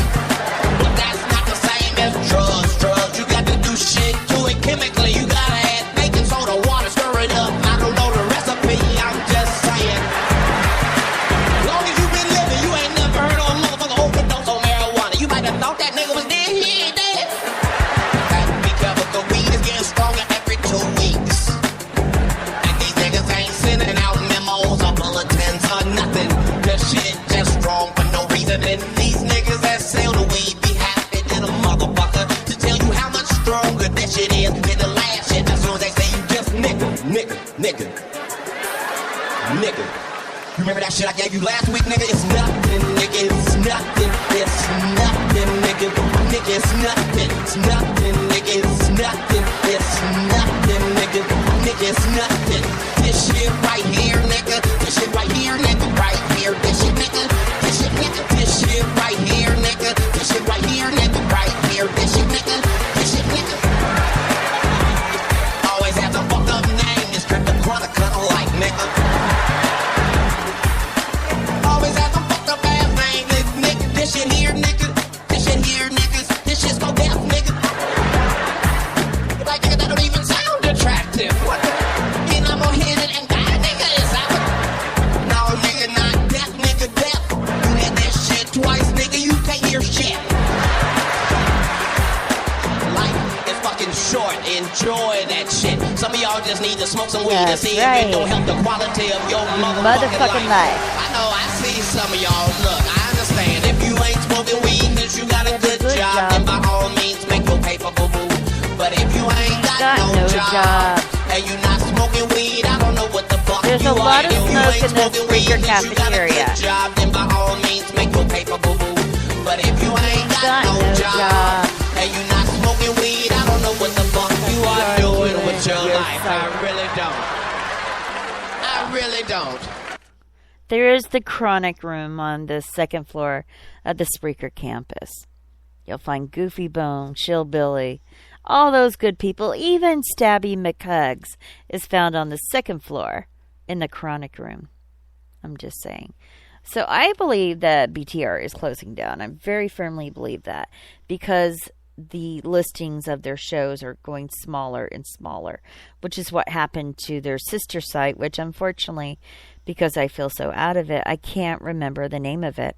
U: but that's not the same as drugs. Drugs, you got to do shit to it chemically. You gotta add baking soda, water, stir it up. I don't know the recipe, I'm just saying. Long as you been living, you ain't never heard of a motherfucker overdose on marijuana. You might have thought that nigga was dead, he ain't dead. Have to be careful, cause weed is getting stronger every 2 weeks. And these niggas ain't sending out memos or bulletins or nothing. The shit just strong for no reason. And these niggas that sell the weed be happy to the motherfucker to tell you how much stronger that shit is than the last shit. As soon as they say you just nigga. Remember that shit I gave you last week, nigga? It's nothing, nigga. It's nothing. It's nothing, nigga. Nigga, it's nothing. It's nothing, nigga. It's nothing. It's nothing, nigga. Nigga, it's nothing. This shit right here, nigga. This shit right here, nigga. Right here. This shit, nigga. This shit, nigga. This shit right here, nigga. This shit right here, nigga. Right here. This shit, nigga. This shit, nigga. Always have a fucked up name. It's crypto cutter like, nigga. Always have a fucked up ass name, nigga. This shit here, nigga. This shit here, niggas. This shit's go death, nigga. Like, nigga, that don't even sound attractive. What the? And I'm gonna hit it and die, nigga. It's out. No, nigga, not death, nigga, death. You hit that shit twice, nigga. You can't hear shit. Life is fucking short. Enjoy that shit. Some of y'all just need to smoke some weed to see if it don't help the quality of your motherfucking life. I know, I see some of y'all. Look, I understand. If you ain't smoking weed cause you got a good job, then by all means make your paper boo-boo. But if you ain't got no job and you not smoking weed, I don't know what the fuck
B: There's
U: you
B: a lot
U: are.
B: of smoke in this Spreaker cafeteria.
U: Job, then by all means make your paper boo-boo. But if you ain't got no job and you not smoking weed, I don't know what the fuck you are doing with your life. I really don't.
B: There is the Chronic Room on the second floor of the Spreaker campus. You'll find Goofy Bone, Chillbilly, all those good people. Even Stabby McHugs is found on the second floor in the Chronic Room. I'm just saying. So I believe that BTR is closing down. I very firmly believe that because the listings of their shows are going smaller and smaller, which is what happened to their sister site, which unfortunately, because I feel so out of it, I can't remember the name of it.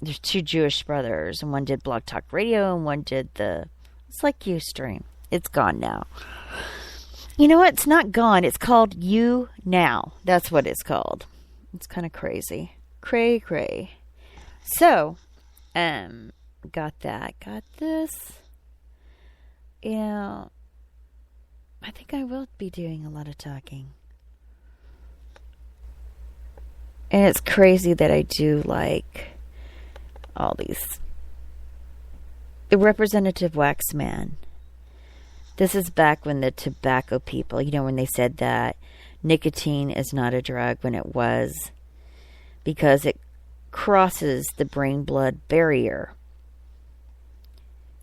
B: there's two Jewish brothers, and one did Blog Talk Radio, and one did it's like Ustream. It's gone now. You know what? It's not gone. It's called You Now. That's what it's called. It's kind of crazy. Cray. So, got that. Got this. Yeah. I think I will be doing a lot of talking. And it's crazy that I do like all these. The Representative Waxman. This is back when the tobacco people, when they said that nicotine is not a drug when it was, because it crosses the brain-blood barrier.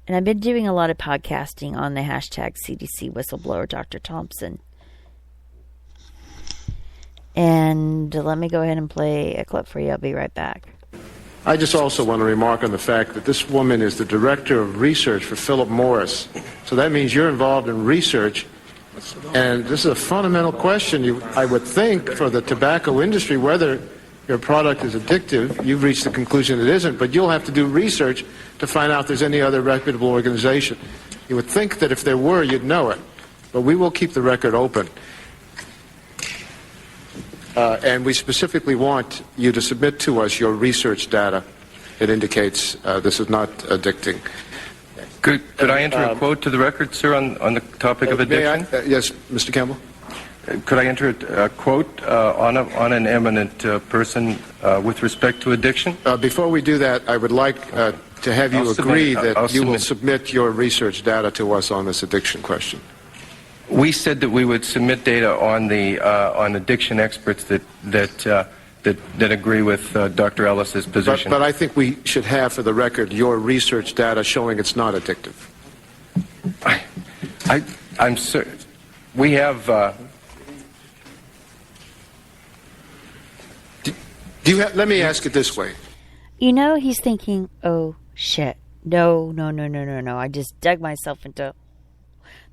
B: And I've been doing a lot of podcasting on the hashtag CDC whistleblower Dr. Thompson. And let me go ahead and play a clip for you. I'll be right back.
D: I just also want to remark on the fact that this woman is the director of research for Philip Morris. So that means you're involved in research. And this is a fundamental question, I would think, for the tobacco industry, whether your product is addictive. You've reached the conclusion it isn't, but you'll have to do research to find out if there's any other reputable organization. You would think that if there were, you'd know it. But we will keep the record open. And we specifically want you to submit to us your research data that indicates this is not addicting.
V: Could I enter a quote to the record, sir, on the topic of addiction?
D: Yes, Mr. Campbell.
V: Could I enter a quote on an eminent person with respect to addiction?
D: Before we do that, I would like to have you agree that you will submit your research data to us on this addiction question.
V: We said that we would submit data on on addiction experts that agree with Dr. Ellis's position.
D: But I think we should have, for the record, your research data showing it's not addictive.
V: I'm certain we have.
D: Let me ask it this way.
B: He's thinking, oh shit, no. I just dug myself into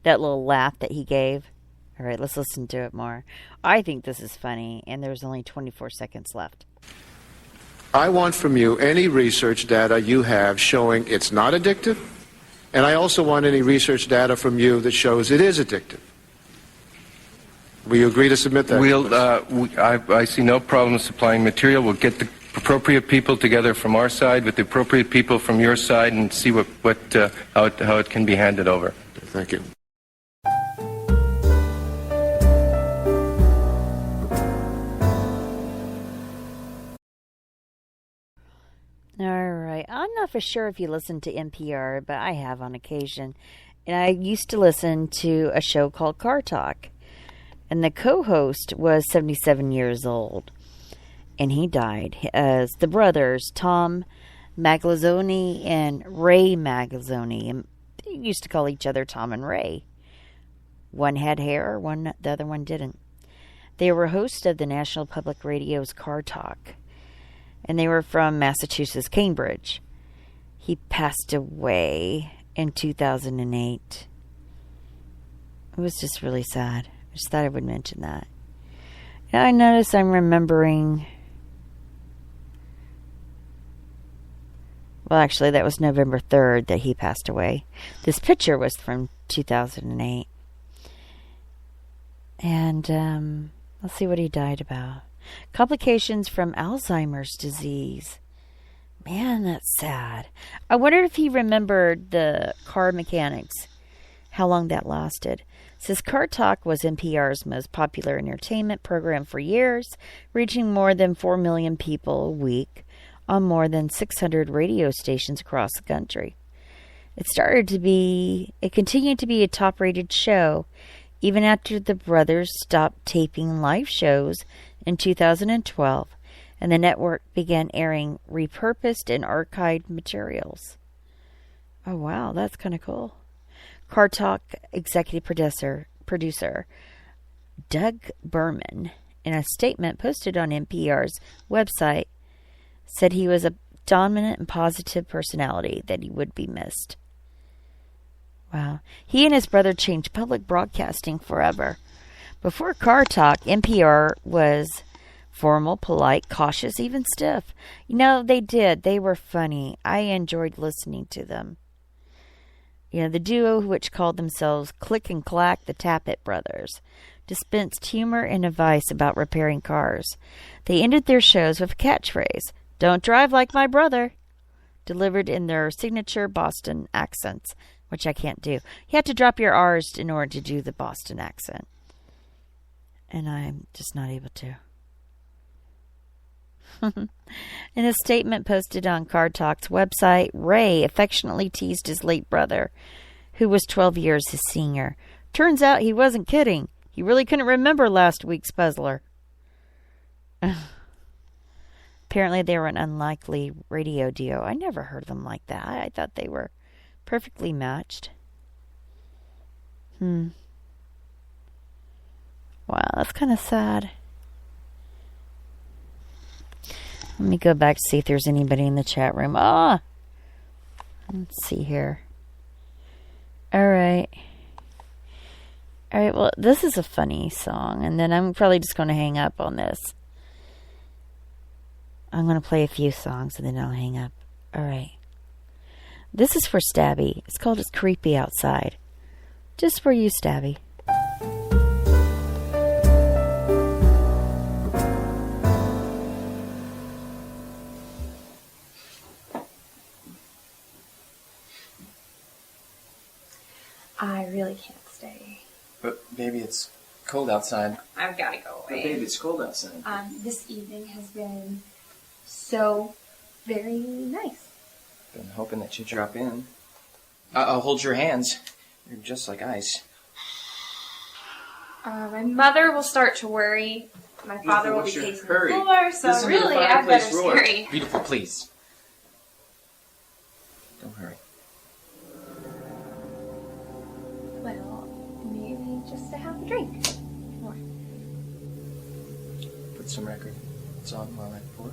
B: that little laugh that he gave. All right, let's listen to it more. I think this is funny, and there's only 24 seconds left.
D: I want from you any research data you have showing it's not addictive, and I also want any research data from you that shows it is addictive. Will you agree to submit that?
V: I see no problem supplying material. We'll get the appropriate people together from our side with the appropriate people from your side and see how it can be handed over.
D: Thank you.
B: All right. I'm not for sure if you listen to NPR, but I have on occasion. And I used to listen to a show called Car Talk. And the co-host was 77 years old. And he died. As the brothers, Tom Maglizzoni and Ray Maglizzoni. And they used to call each other Tom and Ray. One had hair, the other one didn't. They were hosts of the National Public Radio's Car Talk. And they were from Massachusetts, Cambridge. He passed away in 2008. It was just really sad. I just thought I would mention that. And I notice I'm remembering... Well, actually, that was November 3rd that he passed away. This picture was from 2008. And let's see what he died about. Complications from Alzheimer's disease. Man, that's sad. I wonder if he remembered the car mechanics, how long that lasted. It says Car Talk was NPR's most popular entertainment program for years, reaching more than 4 million people a week on more than 600 radio stations across the country. It continued to be a top-rated show, even after the brothers stopped taping live shows in 2012, and the network began airing repurposed and archived materials. Oh, wow, that's kind of cool. Car Talk executive producer Doug Berman, in a statement posted on NPR's website, said he was a dominant and positive personality, that he would be missed. Wow. He and his brother changed public broadcasting forever. Before Car Talk, NPR was Formal, polite, cautious, even stiff. You know, they did. They were funny. I enjoyed listening to them. You know, the duo, which called themselves Click and Clack, the Tappet Brothers, dispensed humor and advice about repairing cars. They ended their shows with a catchphrase, "Don't drive like my brother," delivered in their signature Boston accents, which I can't do. You have to drop your R's in order to do the Boston accent. And I'm just not able to. In a statement posted on Car Talk's website, Ray affectionately teased his late brother, who was 12 years his senior. Turns out he wasn't kidding. He really couldn't remember last week's puzzler. Apparently they were an unlikely radio duo. I never heard them like that. I thought they were perfectly matched. Wow, that's kind of sad. Let me go back to see if there's anybody in the chat room. Let's see here. Alright, well, this is a funny song, and then I'm probably just going to hang up on this. I'm going to play a few songs, and then I'll hang up. Alright. This is for Stabby. It's called It's Creepy Outside. Just for you, Stabby.
E: I really can't stay.
F: But, baby, it's cold outside.
E: I've got to go away.
F: But, baby, it's cold outside.
E: This evening has been so very nice.
F: Been hoping that you'd drop in. I'll hold your hands. You're just like ice.
E: My mother will start to worry. My father will be pacing the
F: hurry.
E: floor, so
F: Listen to the
E: really, I
F: fireplace
E: better
F: roar.
E: scurry.
F: Beautiful, please. Don't hurry.
E: Well, maybe just to have a drink. More.
F: Put some record on while I pour.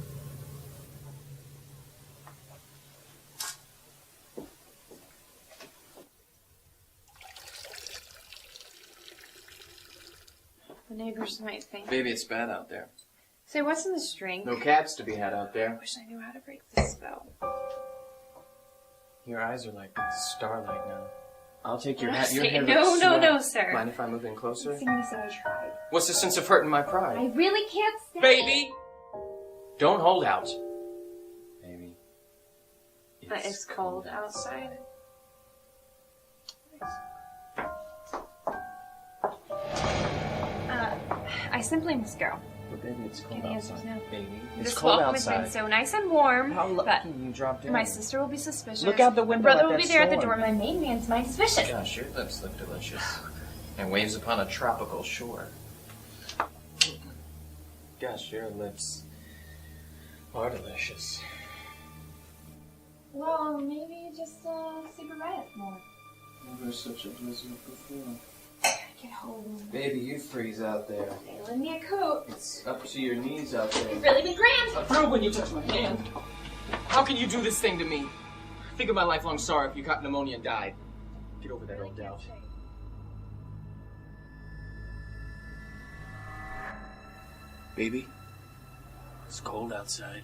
E: The neighbors might think.
F: Baby, it's bad out there.
E: Say, what's in this drink?
F: No cats to be had out there.
E: I wish I knew how to break this spell.
F: Your eyes are like starlight now. I'll take your
E: Oh,
F: hat. Your
E: say
F: hair
E: no,
F: looks
E: no,
F: swell.
E: no, sir.
F: Mind if I move in closer?
E: Somebody said I tried.
F: What's the sense of hurting my pride?
E: I really can't stay.
F: Baby! Don't hold out. Baby.
E: But it's cold outside. I simply must go.
F: But baby, it's cold
E: The answer's
F: outside.
E: no.
F: Baby, it's
E: This
F: cold
E: welcome has
F: outside.
E: been so nice and warm,
F: How
E: but
F: lucky you dropped in.
E: my sister will be suspicious.
F: Look out the window
E: Brother
F: at
E: will
F: that
E: be there at the
F: storm.
E: door. My maid man's my suspicious.
F: Gosh, your lips look delicious. And waves upon a tropical shore. Gosh, your lips are delicious.
E: Well, maybe just super bad more.
F: Never such a blizzard before.
E: Get home.
F: Baby, you freeze out there.
E: They lend me a coat.
F: It's up to your knees out there.
E: It'd really be grand.
F: I throw when you touch my hand. How can you do this thing to me? Think of my lifelong sorrow if you caught pneumonia and died. Get over that old doubt. Baby, it's cold outside.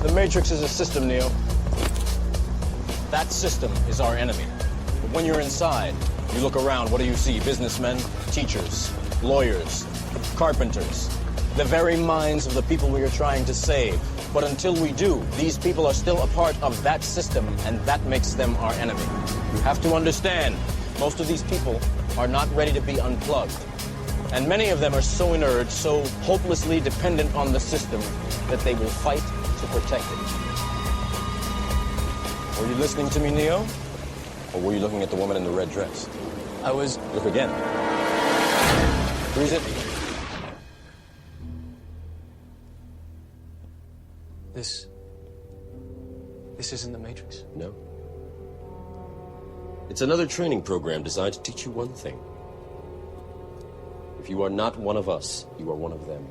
W: The Matrix is a system, Neo. That system is our enemy. But when you're inside, you look around, what do you see? Businessmen, teachers, lawyers, carpenters, the very minds of the people we are trying to save. But until we do, these people are still a part of that system, and that makes them our enemy. You have to understand, most of these people are not ready to be unplugged. And many of them are so inert, so hopelessly dependent on the system, that they will fight to protect it. Were you listening to me, Neo? Or were you looking at the woman in the red dress?
F: I was...
W: Look again. Freeze it.
F: This isn't the Matrix.
X: No. It's another training program designed to teach you one thing.
G: If you are not one of us, you are one of them.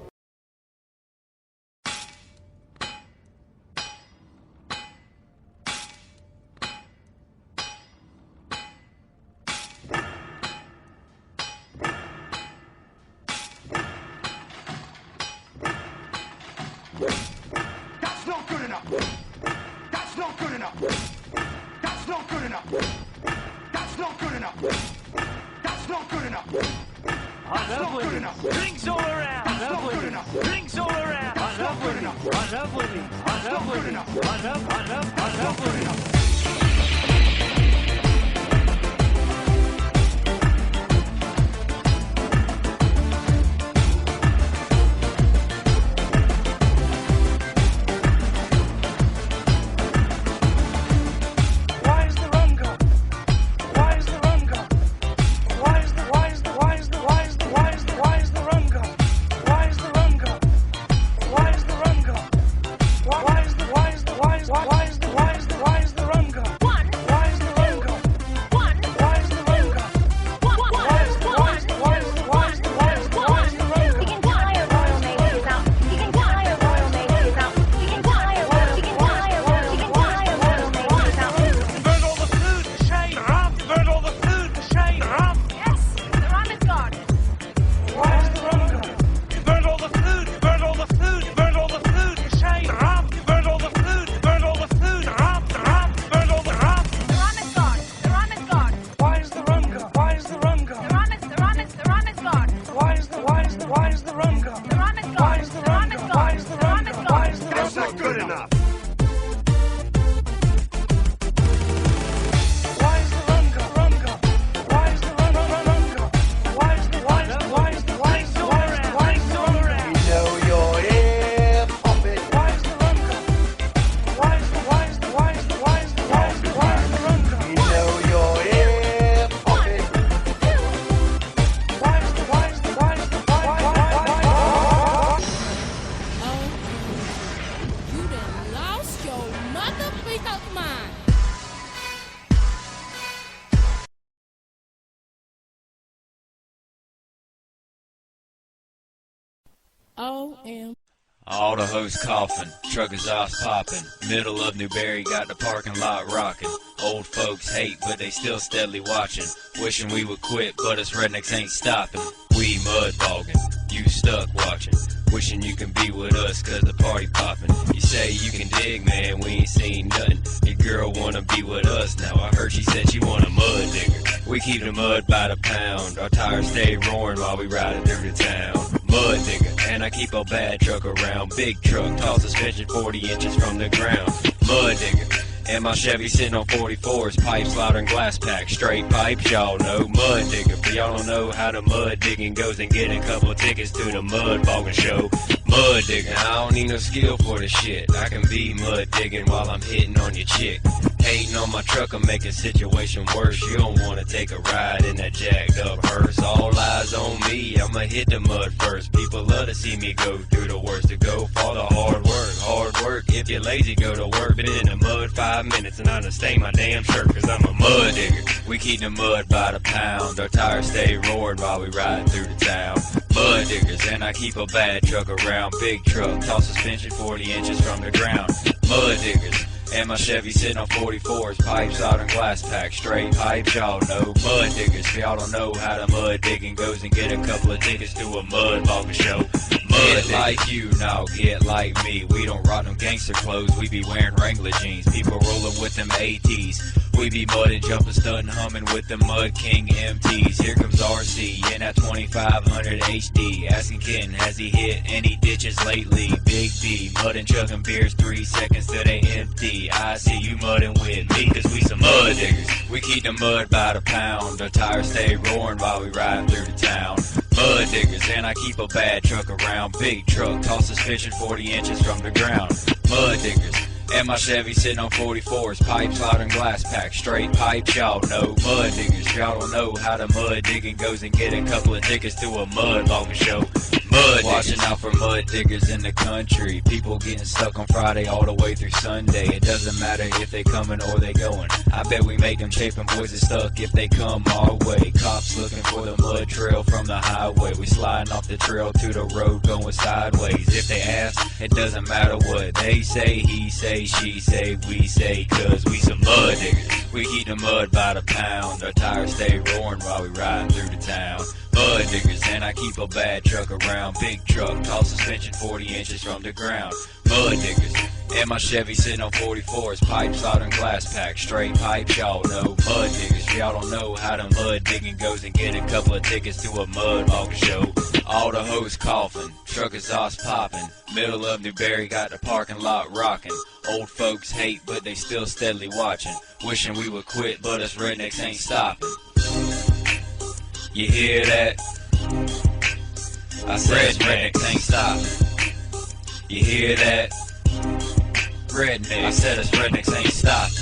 A: That's not good enough. That's not good enough. That's not good enough. That's not good enough. That's not good enough.
M: Enough with it. Drinks all around. Enough with it. Drinks all around. Enough with it. Enough with it. Enough with it. Enough with it.
H: All the hoes coughing, truck exhaust popping, middle of Newberry got the parking lot rocking. Old folks hate, but they still steadily watching, wishing we would quit, but us rednecks ain't stopping. We mud bogging, you stuck watching, wishing you can be with us cause the party popping. You say you can dig, man, we ain't seen nothing. Your girl wanna be with us now, I heard she said she want a mud digger. We keep the mud by the pound, our tires stay roaring while we riding through the town. Mud digger, and I keep a bad truck around, big truck, tall suspension 40 inches from the ground. Mud digger, and my Chevy sitting on 44s, pipes louder and glass pack, straight pipes, y'all know. Mud digger, but y'all don't know how the mud digging goes, and get a couple of tickets to the mud bogging show. Mud digging, I don't need no skill for this shit, I can be mud digging while I'm hitting on your chick. Hating on my truck, I'm making situation worse. You don't wanna take a ride in that jacked up hearse. All eyes on me, I'ma hit the mud first. People love to see me go through the worst, to go for the hard work. Hard work, if you're lazy, go to work. Been in the mud 5 minutes and I done stain my damn shirt cause I'm a mud digger. We keep the mud by the pound, our tires stay roaring while we ride through the town. Mud diggers, and I keep a bad truck around, big truck, tall suspension 40 inches from the ground. Mud diggers, and my Chevy sitting on 44s, pipes out and glass pack, straight pipes, y'all know. Mud diggers, if y'all don't know how the mud digging goes, and get a couple of tickets to a mud bogging show. Get like you, now get like me. We don't rock them gangster clothes, we be wearing Wrangler jeans. People rolling with them ATs. We be mudding, jumping, stunting, humming with the Mud King MTs. Here comes RC in that 2500 HD. Asking Ken, has he hit any ditches lately? Big D, mudding, chugging beers 3 seconds till they empty. I see you mudding with me, cause we some mud diggers. We keep the mud by the pound. Our tires stay roaring while we ride through the town. Mud diggers, and I keep a bad truck around, big truck, tall suspension 40 inches from the ground. Mud diggers, And my Chevy sitting on 44s, pipes loud and glass pack, straight pipes, y'all know. Mud diggers, y'all don't know how the mud digging goes, and get a couple of tickets to a mud logging show. Mud watching out for mud diggers in the country. People getting stuck on Friday all the way through Sunday. It doesn't matter if they coming or they going. I bet we make them chafing boys is stuck if they come our way. Cops looking for the mud trail from the highway. We sliding off the trail to the road going sideways. If they ask, it doesn't matter what they say. He say, she say, we say, cause we some mud diggers. We eat the mud by the pound. Our tires stay roaring while we riding through the town. Mud diggers, and I keep a bad truck around. Big truck, tall suspension 40 inches from the ground. Mud diggers, and my Chevy sitting on 44s, pipes loud and glass pack, straight pipes, y'all know. Mud diggers, y'all don't know how the mud digging goes, and get a couple of tickets to a mud hog show. All the hoes coughing, truck exhaust popping, middle of Newberry got the parking lot rocking. Old folks hate, but they still steadily watching, wishing we would quit, but us rednecks ain't stopping. You hear that? I said rednecks ain't stopping. You hear that? Redneck. I said us rednecks ain't stopping.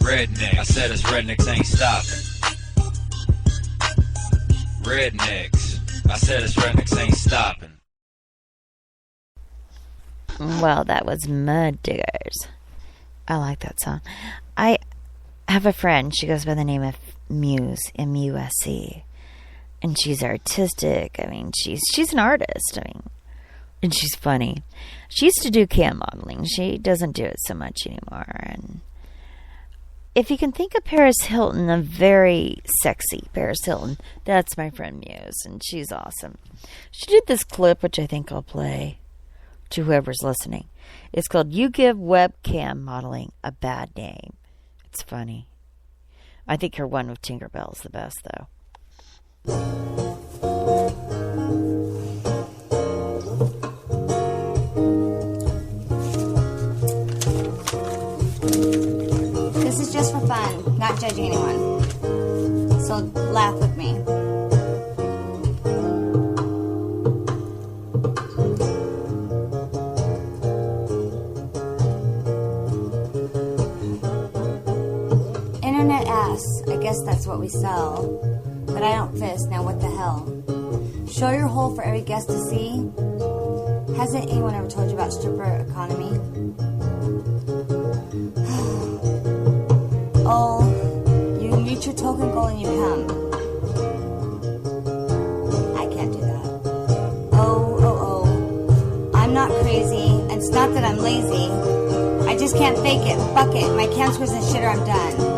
H: Redneck. I said us rednecks ain't stopping. Rednecks. I said us rednecks ain't stopping.
B: Well, that was Mud Diggers. I like that song. I have a friend. She goes by the name of Muse, M-U-S-E. And she's artistic. I mean, she's an artist. I mean, and she's funny. She used to do cam modeling. She doesn't do it so much anymore. And if you can think of Paris Hilton, a very sexy Paris Hilton, that's my friend Muse, and she's awesome. She did this clip, which I think I'll play to whoever's listening. It's called "You Give Webcam Modeling a Bad Name." It's funny. I think her one with Tinkerbell is the best, though.
I: This is just for fun, not judging anyone. So laugh with me. Internet ass, I guess that's what we sell. But I don't fist, now what the hell? Show your hole for every guest to see? Hasn't anyone ever told you about stripper economy? Oh, you reach your token goal and you come. I can't do that. Oh, I'm not crazy, and it's not that I'm lazy. I just can't fake it. Fuck it, my cam scores and shit or I'm done.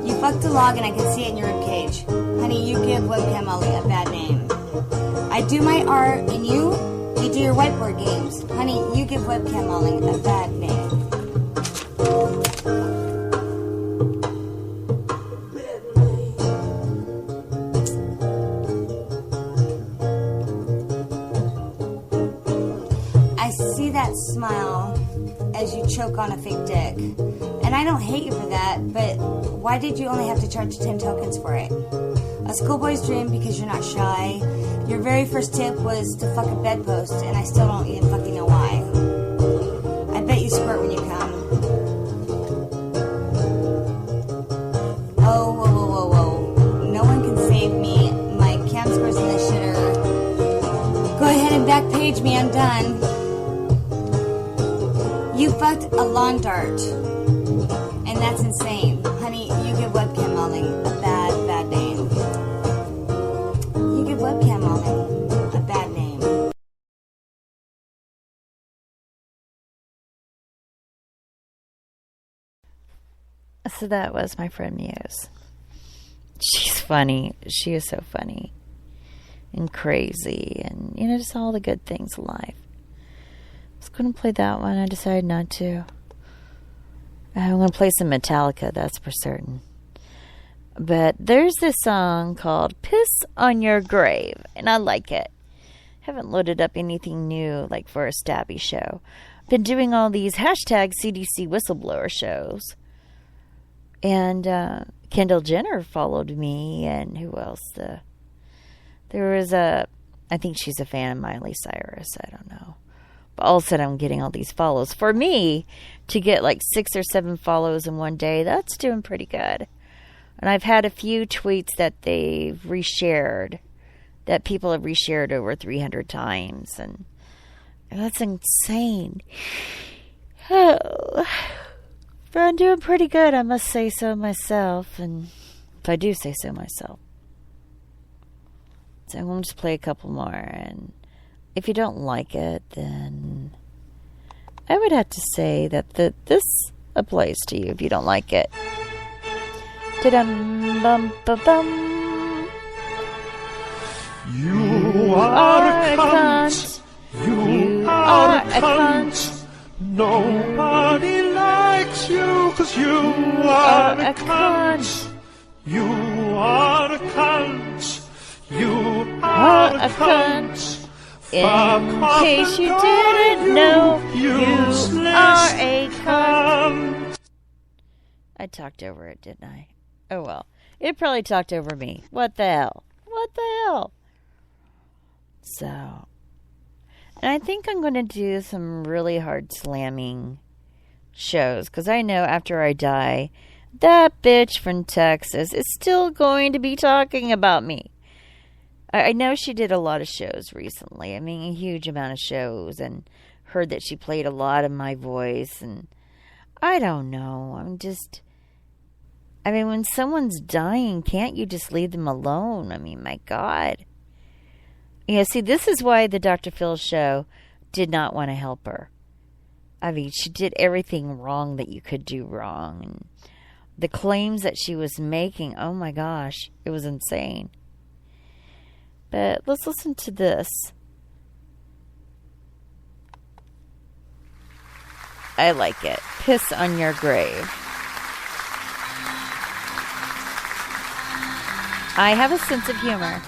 I: You fucked a log and I can see it in your ribcage. Honey, you give webcam modeling a bad name. I do my art and you do your whiteboard games. Honey, you give webcam modeling a bad name. I see that smile as you choke on a fake dick. And I don't hate you for that, but why did you only have to charge 10 tokens for it? A schoolboy's dream because you're not shy. Your very first tip was to fuck a bedpost, and I still don't even fucking know why. I bet you squirt when you come. Oh, whoa, whoa, whoa, whoa. No one can save me. My cam scores in the shitter. Go ahead and back page me, I'm done. You fucked a lawn dart. And that's insane. Honey, you give webcam modeling a bad name. You give webcam modeling a bad name.
B: So that was my friend Muse. She's funny. She is so funny. And crazy. And, you know, just all the good things in life. I was going to play that one. I decided not to. I'm going to play some Metallica, that's for certain. But there's this song called Piss on Your Grave, and I like it. Haven't loaded up anything new, like for a stabby show. Been doing all these hashtag CDC whistleblower shows. And Kendall Jenner followed me, and who else? There was I think she's a fan of Miley Cyrus, I don't know. But all of a sudden, I'm getting all these follows. For me, to get like 6 or 7 follows in one day, that's doing pretty good. And I've had a few tweets that they've reshared, that people have reshared over 300 times. And that's insane. Oh, but I'm doing pretty good, I must say so myself. And if I do say so myself. So I'm going to just play a couple more. And if you don't like it, then I would have to say that this applies to you if you don't like it. Ta-dum, bum, ba-bum.
M: You are a cunt. You are a cunt. Nobody likes you 'cause you are a cunt. You are a cunt. You are a cunt.
B: In case you didn't know, you are a cunt. I talked over it, didn't I? Oh well. It probably talked over me. What the hell? What the hell? So, and I think I'm going to do some really hard slamming shows, because I know after I die, that bitch from Texas is still going to be talking about me. I know she did a lot of shows recently. I mean, a huge amount of shows, and heard that she played a lot of my voice, and I don't know. When someone's dying, can't you just leave them alone? I mean, my God. Yeah, see, this is why the Dr. Phil show did not want to help her. I mean, she did everything wrong that you could do wrong. And the claims that she was making, oh my gosh, it was insane. But let's listen to this. I like it. Piss on your grave. I have a sense of humor.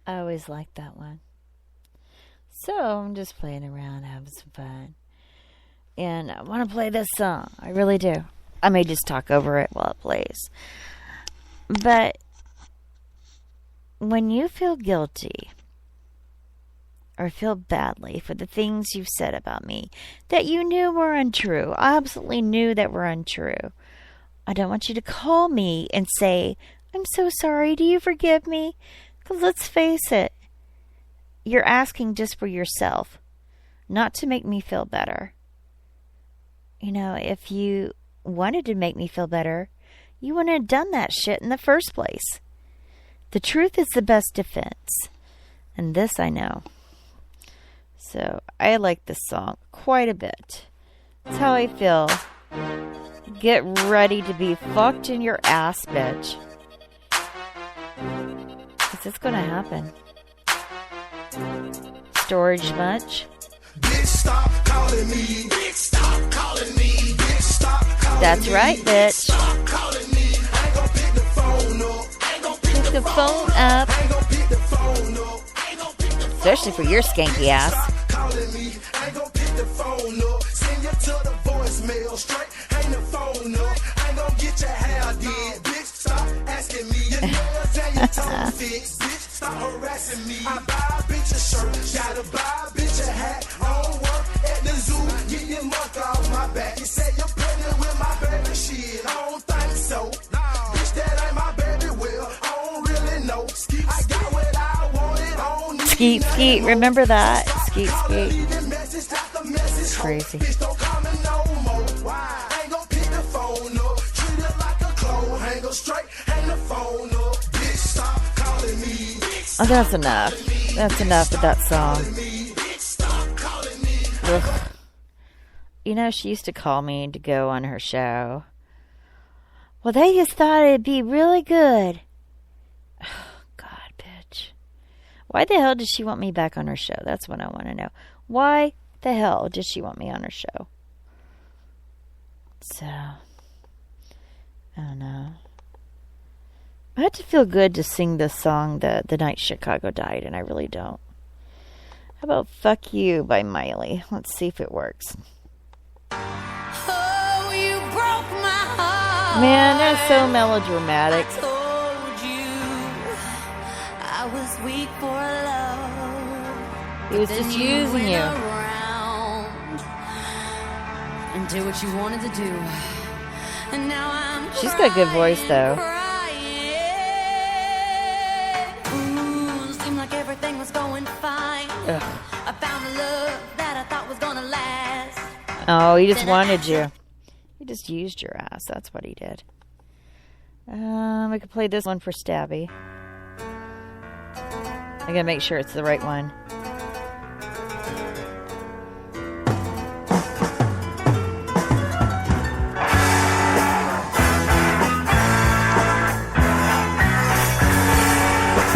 B: I always liked that one. So I'm just playing around, having some fun. And I want to play this song. I really do. I may just talk over it while it plays. But when you feel guilty or feel badly for the things you've said about me that you knew were untrue, I absolutely knew that were untrue, I don't want you to call me and say, I'm so sorry, do you forgive me? Because let's face it, you're asking just for yourself, not to make me feel better. You know, if you wanted to make me feel better, you wouldn't have done that shit in the first place. The truth is the best defense. And this I know. So, I like this song quite a bit. That's how I feel. Get ready to be fucked in your ass, bitch. Because it's going to happen. Storage much?
A: Bitch, stop calling me. Bitch, stop calling me. Bitch, stop calling
B: That's
A: me.
B: right, bitch.
A: Stop calling me. I ain't gonna pick the phone up. I ain't gonna
B: Pick the phone up.
A: I ain't gonna pick the phone up. I ain't gonna pick the phone up.
B: Especially for your skanky ass.
A: Stop calling me. I ain't gonna pick the phone up. Send you to the voicemail straight. Hang the phone up. I ain't gonna get your hair did. Bitch, stop asking me. Your nails and your tongue fixed. Bitch, stop harassing me. I buy a bitch a shirt. Gotta buy a bitch a hat. I don't work at the zoo. Get your muck off my back. You say you're pregnant with my baby. Shit, I don't think so. Bitch, that ain't my baby. Well, I don't really know. I got what I wanted. I don't need
B: Skeet, skeet. Remember that? Skeet, skeet.
A: It's
B: crazy.
A: Bitch, don't call me no more. Why? I ain't gon' pick the phone up. Treat it like a clone. Hang her straight. Hang the phone up. Bitch, stop calling me.
B: Oh, that's enough. That's enough of that song. Ugh. You know, she used to call me to go on her show. Well, they just thought it'd be really good. Oh, God, bitch. Why the hell did she want me back on her show? That's what I want to know. Why the hell did she want me on her show? So, I don't know. I had to feel good to sing this song the night Chicago died, and I really don't. How about Fuck You by Miley? Let's see if it works.
U: Oh, you broke my heart.
B: Man, that's so melodramatic.
U: I told you I was weak for love.
B: He was
U: Then
B: just using
U: went
B: you.
U: around and did what you wanted to do. And now I'm
B: She's got a good voice, though.
U: Seemed like everything was going fine.
B: Ugh.
U: I found a love that I thought was gonna last.
B: Oh, he just wanted you. He just used your ass. That's what he did. We could play this one for Stabby. I gotta make sure it's the right one.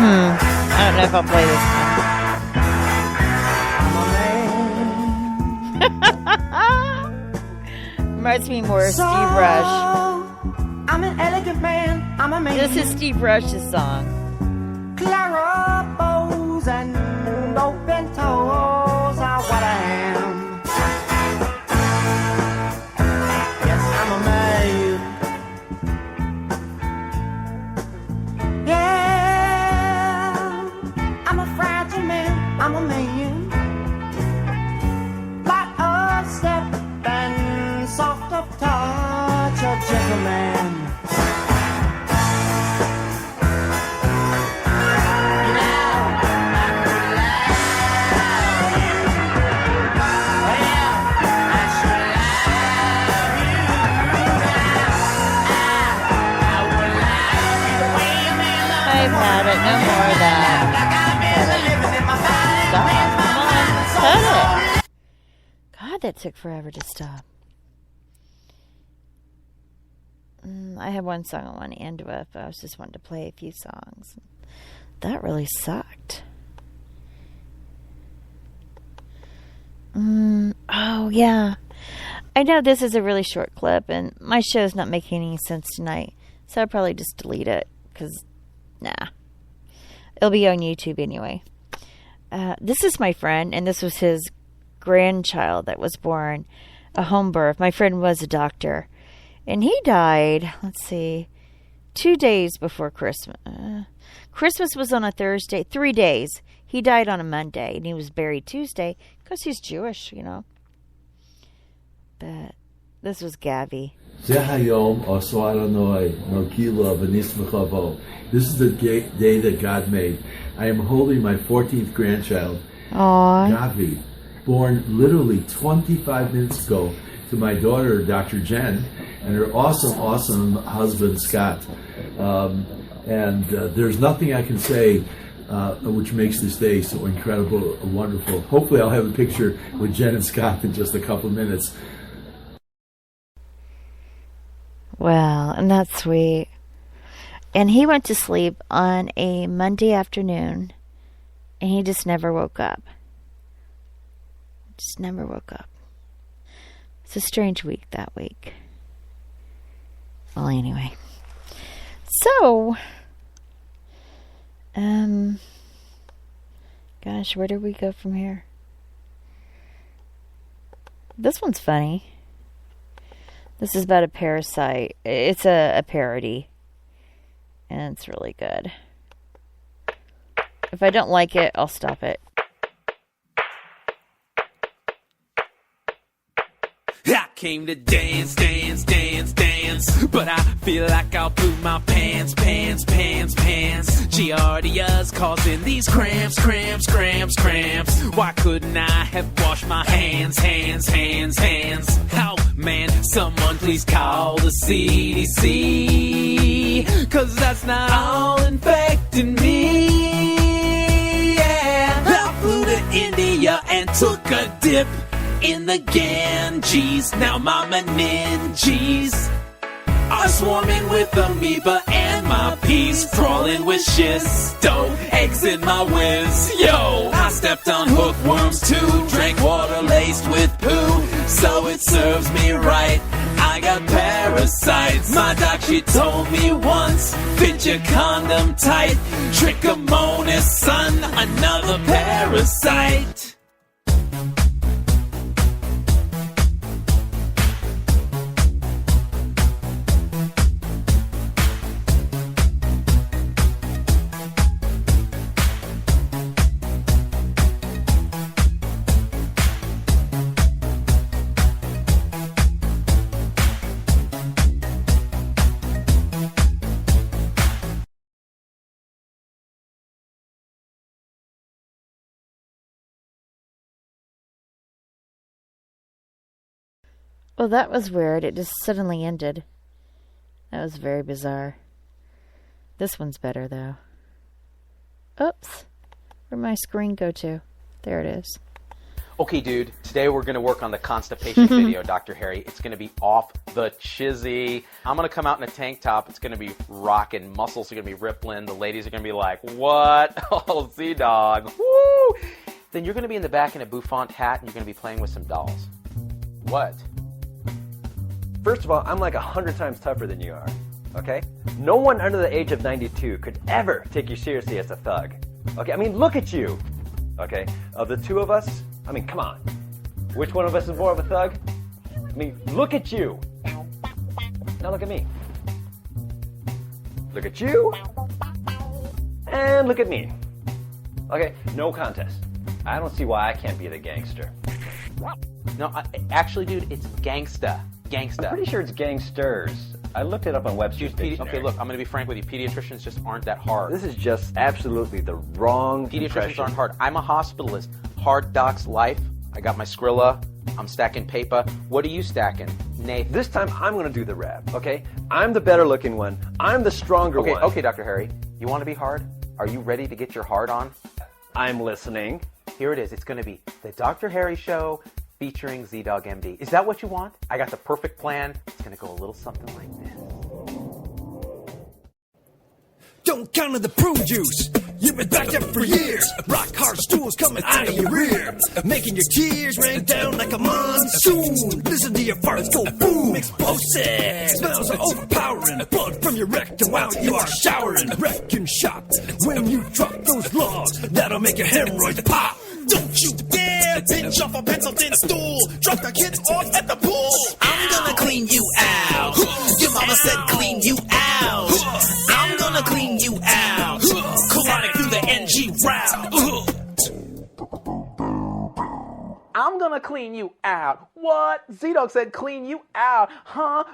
B: I don't know if I'll play this one. Reminds me more of Steve Rush.
J: I'm an elegant man. I'm a man.
B: This is Steve Rush's song.
J: Clara bows and open toes are what I am. Yes, I'm a man. Yeah, I'm a fragile man. I'm a man. Light of step and soft of touch, a gentleman.
B: I've had it. No more of that. Stop. Come on. Cut it. God, that took forever to stop. I had one song I want to end with, but I was just wanting to play a few songs. That really sucked. Oh, yeah. I know this is a really short clip, and my show's not making any sense tonight, so I'll probably just delete it, because, nah. It'll be on YouTube anyway. This is my friend, and this was his grandchild that was born a home birth. My friend was a doctor, and he died, let's see, 2 days before Christmas. Christmas was on a Thursday, 3 days. He died on a Monday, and he was buried Tuesday because he's Jewish, you know. But this was Gavi.
K: This is the day that God made. I am holding my 14th grandchild, Gavi, born literally 25 minutes ago to my daughter, Dr. Jen, and her awesome husband, Scott. There's nothing I can say which makes this day so incredible, wonderful. Hopefully I'll have a picture with Jen and Scott in just a couple minutes.
B: Well, and that's sweet. And he went to sleep on a Monday afternoon, and he just never woke up. Just never woke up. It's a strange week that week. Well, anyway. So, gosh, where do we go from here? This one's funny. This is about a parasite. It's a parody. And it's really good. If I don't like it, I'll stop it.
T: I came to dance, dance, dance, dance, but I feel like I'll poop my pants, pants, pants, pants. Giardia's causing these cramps, cramps, cramps, cramps. Why couldn't I have washed my hands, hands, hands, hands? How, man, someone please call the CDC, 'cause that's not all infecting me. Yeah, I flew to India and took a dip in the Ganges. Now my meninges are swarming with amoeba and my peas crawling with schisto eggs in my whiz. Yo, I stepped on hookworms too, drank water laced with poo, so it serves me right. I got parasites. My doc, she told me once, fit your condom tight. Trichomonas, son, another parasite.
B: Well, that was weird. It just suddenly ended. That was very bizarre. This one's better, though. Oops. Where'd my screen go to? There it is.
L: Okay, dude. Today we're going to work on the constipation video, Dr. Harry. It's going to be off the chizzy. I'm going to come out in a tank top. It's going to be rocking. Muscles are going to be rippling. The ladies are going to be like, what? Oh, Z-Dog. Woo! Then you're going to be in the back in a bouffant hat, and you're going to be playing with some dolls. What?
N: First of all, I'm like 100 times tougher than you are, okay? No one under the age of 92 could ever take you seriously as a thug, okay? I mean, look at you, okay? Of the two of us, I mean, come on. Which one of us is more of a thug? I mean, look at you. Now look at me. Look at you. And look at me. Okay, no contest. I don't see why I can't be the gangster.
L: No, actually, dude, it's gangsta. Gangsta.
N: I'm pretty sure it's gangsters. I looked it up on Webster's Dictionary.
L: Okay, look, I'm going to be frank with you. Pediatricians just aren't that hard.
N: This is just absolutely the wrong
L: Pediatricians
N: impression.
L: aren't hard. I'm a hospitalist. Hard Doc's life. I got my Skrilla. I'm stacking paper. What are you stacking, Nate?
N: This time I'm going to do the rap, okay? I'm the better looking one. I'm the stronger one.
L: Okay, Dr. Harry. You want to be hard? Are you ready to get your hard on?
N: I'm listening.
L: Here it is. It's going to be the Dr. Harry Show featuring Z-Dog MD. Is that what you want? I got the perfect plan. It's going to go a little something like this.
X: Don't counter the prune juice. You've been backed up for years. Rock hard stool
C: bubbles coming out of your rear, making your tears rain down like a monsoon. Listen to your farts go boom, explosive. Smells are overpowering, blood from your rectum while you are showering. Wrecking shop when you drop those laws, that'll make your hemorrhoids pop. Don't you dare pinch off a pencil thin stool. Drop the kids off at the pool.
T: I'm gonna clean you out. Your mama said clean you out. I'm gonna clean you out. Colonic through the NG route.
L: I'm gonna clean you out. What? Z-Dog said clean you out. Huh?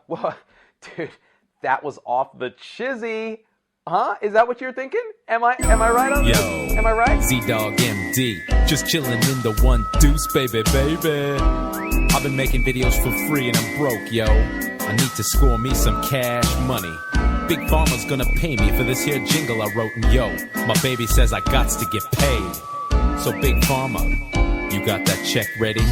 L: What? Dude, that was off the chizzy. Huh? Is that what you're thinking? Am I right on this? Am I right?
T: Z-Dog MD, just chillin' in the one deuce, baby. I've been making videos for free and I'm broke, yo. I need to score me some cash money. Big Pharma's gonna pay me for this here jingle I wrote, and yo, my baby says I gots to get paid. So Big Pharma, you got that check ready?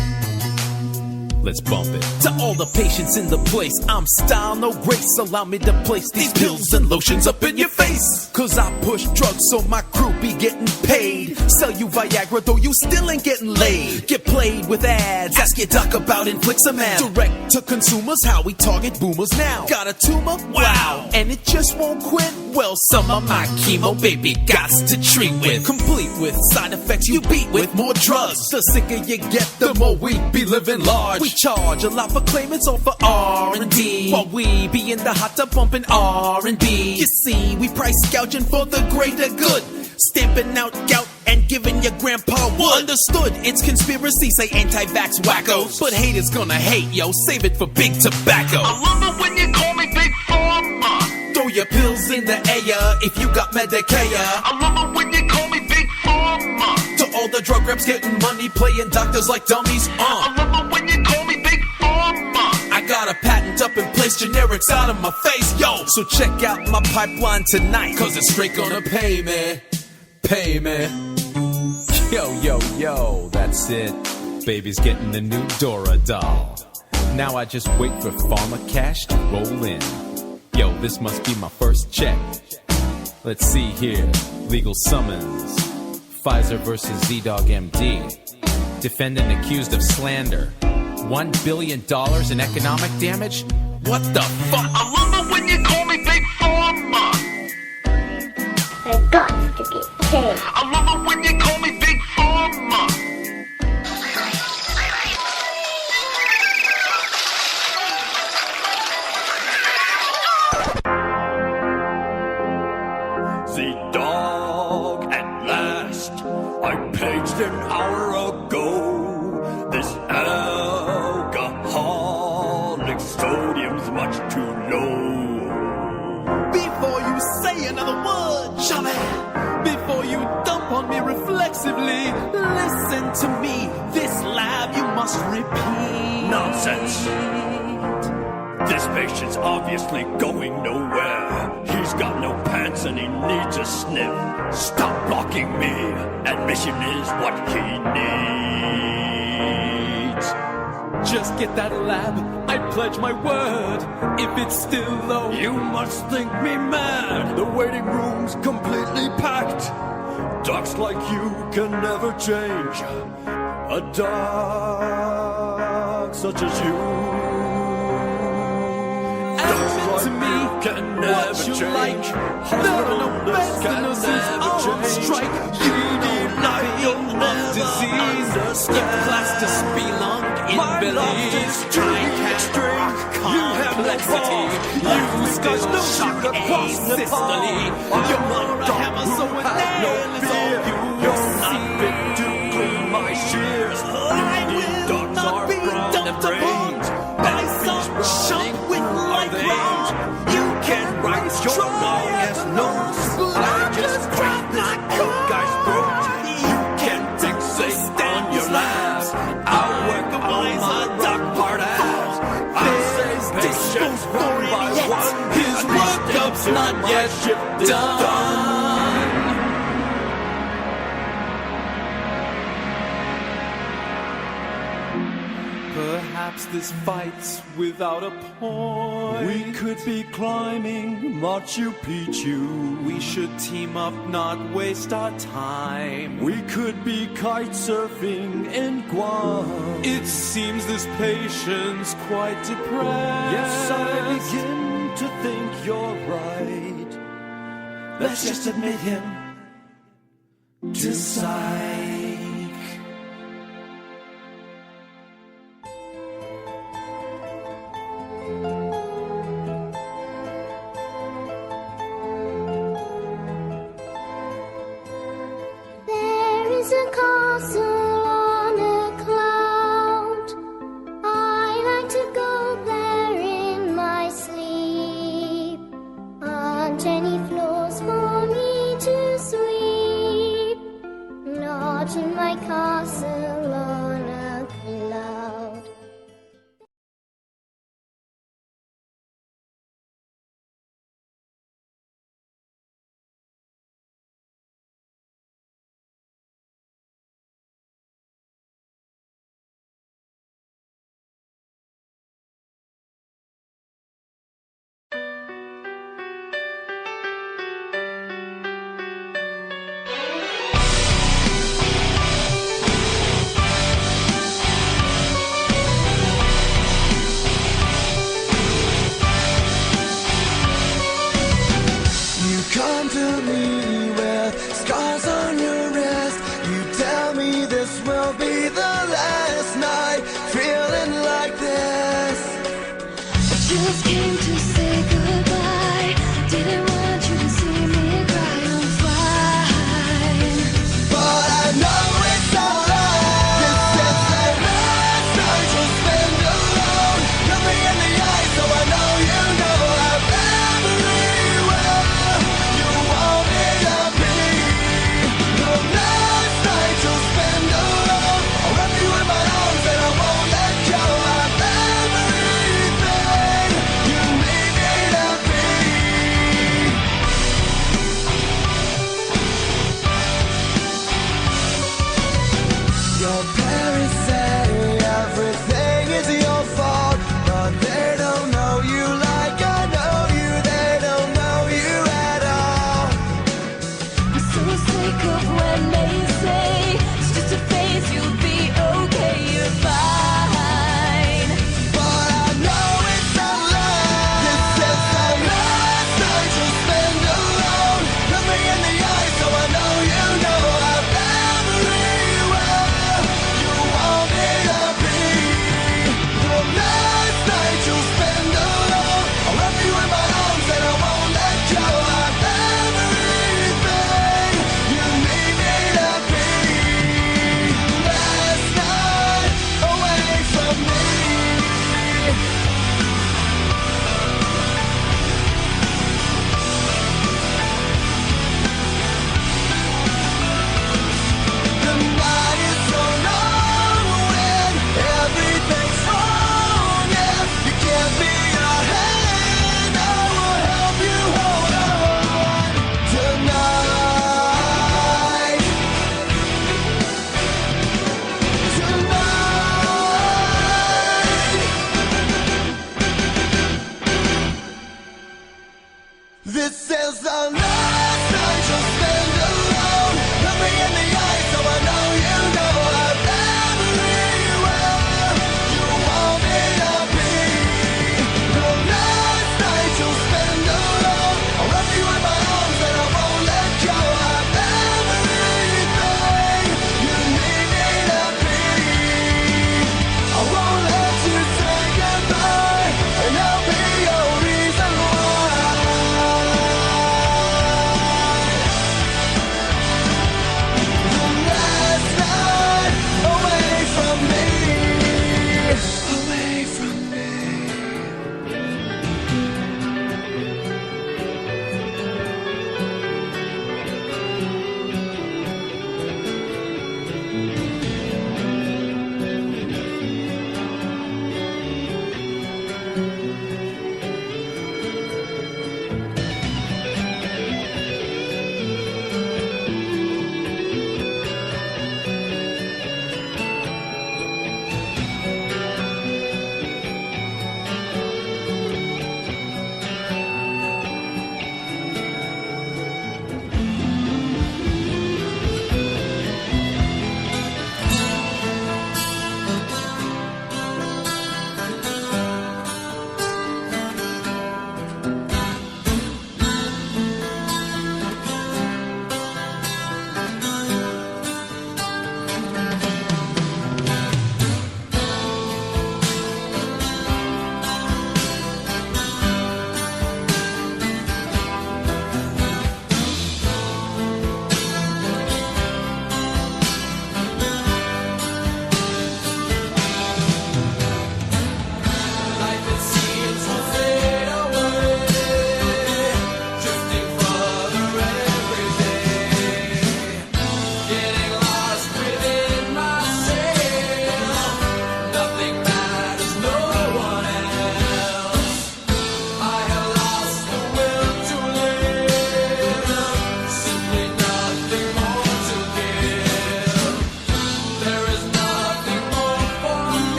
T: Let's bump it. To all the patients in the place, I'm style, no grace. Allow me to place these pills and lotions up in your face. Cause I push drugs so my crew be getting paid. Sell you Viagra though you still ain't getting laid. Get played with ads, ask your doc about infliximab. Direct to consumers, how we target boomers now. Got a tumor? Wow. And it just won't quit? Well, some of my chemo, baby, gots to treat with. Complete with side effects you beat with more drugs. The sicker you get, the more we be living large. We charge a lot for claimants or for R&D, while we be in the hot tub bumping R&B. You see, we price gouging for the greater good, stamping out gout and giving your grandpa wood. Understood, it's conspiracy, say anti-vax wackos, but haters gonna hate, yo, save it for big tobacco. I love it when you call me Big Pharma. Throw your pills in the air if you got Medicare. I love it when you call me Big Pharma. To all the drug reps getting money, playing doctors like dummies. I love it when you call me Big Pharma. I got a patent up in place, generics out of my face, yo. So check out my pipeline tonight, cause it's straight gonna pay me. Pay me. Yo, that's it. Baby's getting the new Dora doll. Now I just wait for pharma cash to roll in. Yo, this must be my first check. Let's see here. Legal summons. Pfizer versus Z-Dog MD. Defendant accused of slander. $1 billion in economic damage? What the fuck? I love it when you call me Big Pharma.
E: I got to get paid.
T: I love it when you call me Big Pharma.
C: Z-Dog at last. I paged an hour ago. This alcoholic sodium's much too low.
T: Before you say another word, shaman, before you dump on me reflexively, listen to me. This lab you must repeat.
C: Nonsense. This patient's obviously going nowhere. He's got no pants and he needs a sniff. Stop blocking me. Admission is what he needs.
T: Just get that lab, I pledge my word. If it's still low,
C: you must think me mad. The waiting room's completely packed. Docs like you can never change. A doc such as you.
T: Admit to me
C: can
T: what you
C: change.
T: like. There are no beds, the nurses are on strike. You know nothing of disease. Skip class to spelunk in Belize. Try catch rock complexity. You still shock a systole. You're not a hammer, so a nail is all you see.
C: Fit to clean my shears.
T: I will not be dumped upon by some chump with light veins. You can write your longest notes, but I just crack my guy's throat. You can fixate on your labs. I'll work on my doc part abs. I say patients one by one. His workup's not yet done.
C: Perhaps this fight's without a point. We could be climbing Machu Picchu. We should team up, not waste our time. We could be kite surfing in Guam. It seems this patient's quite depressed. Yes, I begin to think you're right. Let's just admit him to psych.
O: There is a castle on a cloud. I like to go there in my sleep. Aren't any floors for me to sweep? Not in my castle on a cloud.
C: You come to me with scars on your wrist. You tell me this will be the last night feeling like this.
O: I just came to say goodbye. Didn't want you to see me cry. I'm fine.
C: But I know it's alright. This is the last night you'll spend alone. Look me in the eye so I know you know I'm everywhere you want me to be. The last night you'll spend alone. I'll wrap you in my arms and I won't let go. I'm everything you need me to be. Your parents say everything is your fault, but they don't know you like I know you. They don't know you at all.
O: I'm so sick of when they say it's just a phase you'll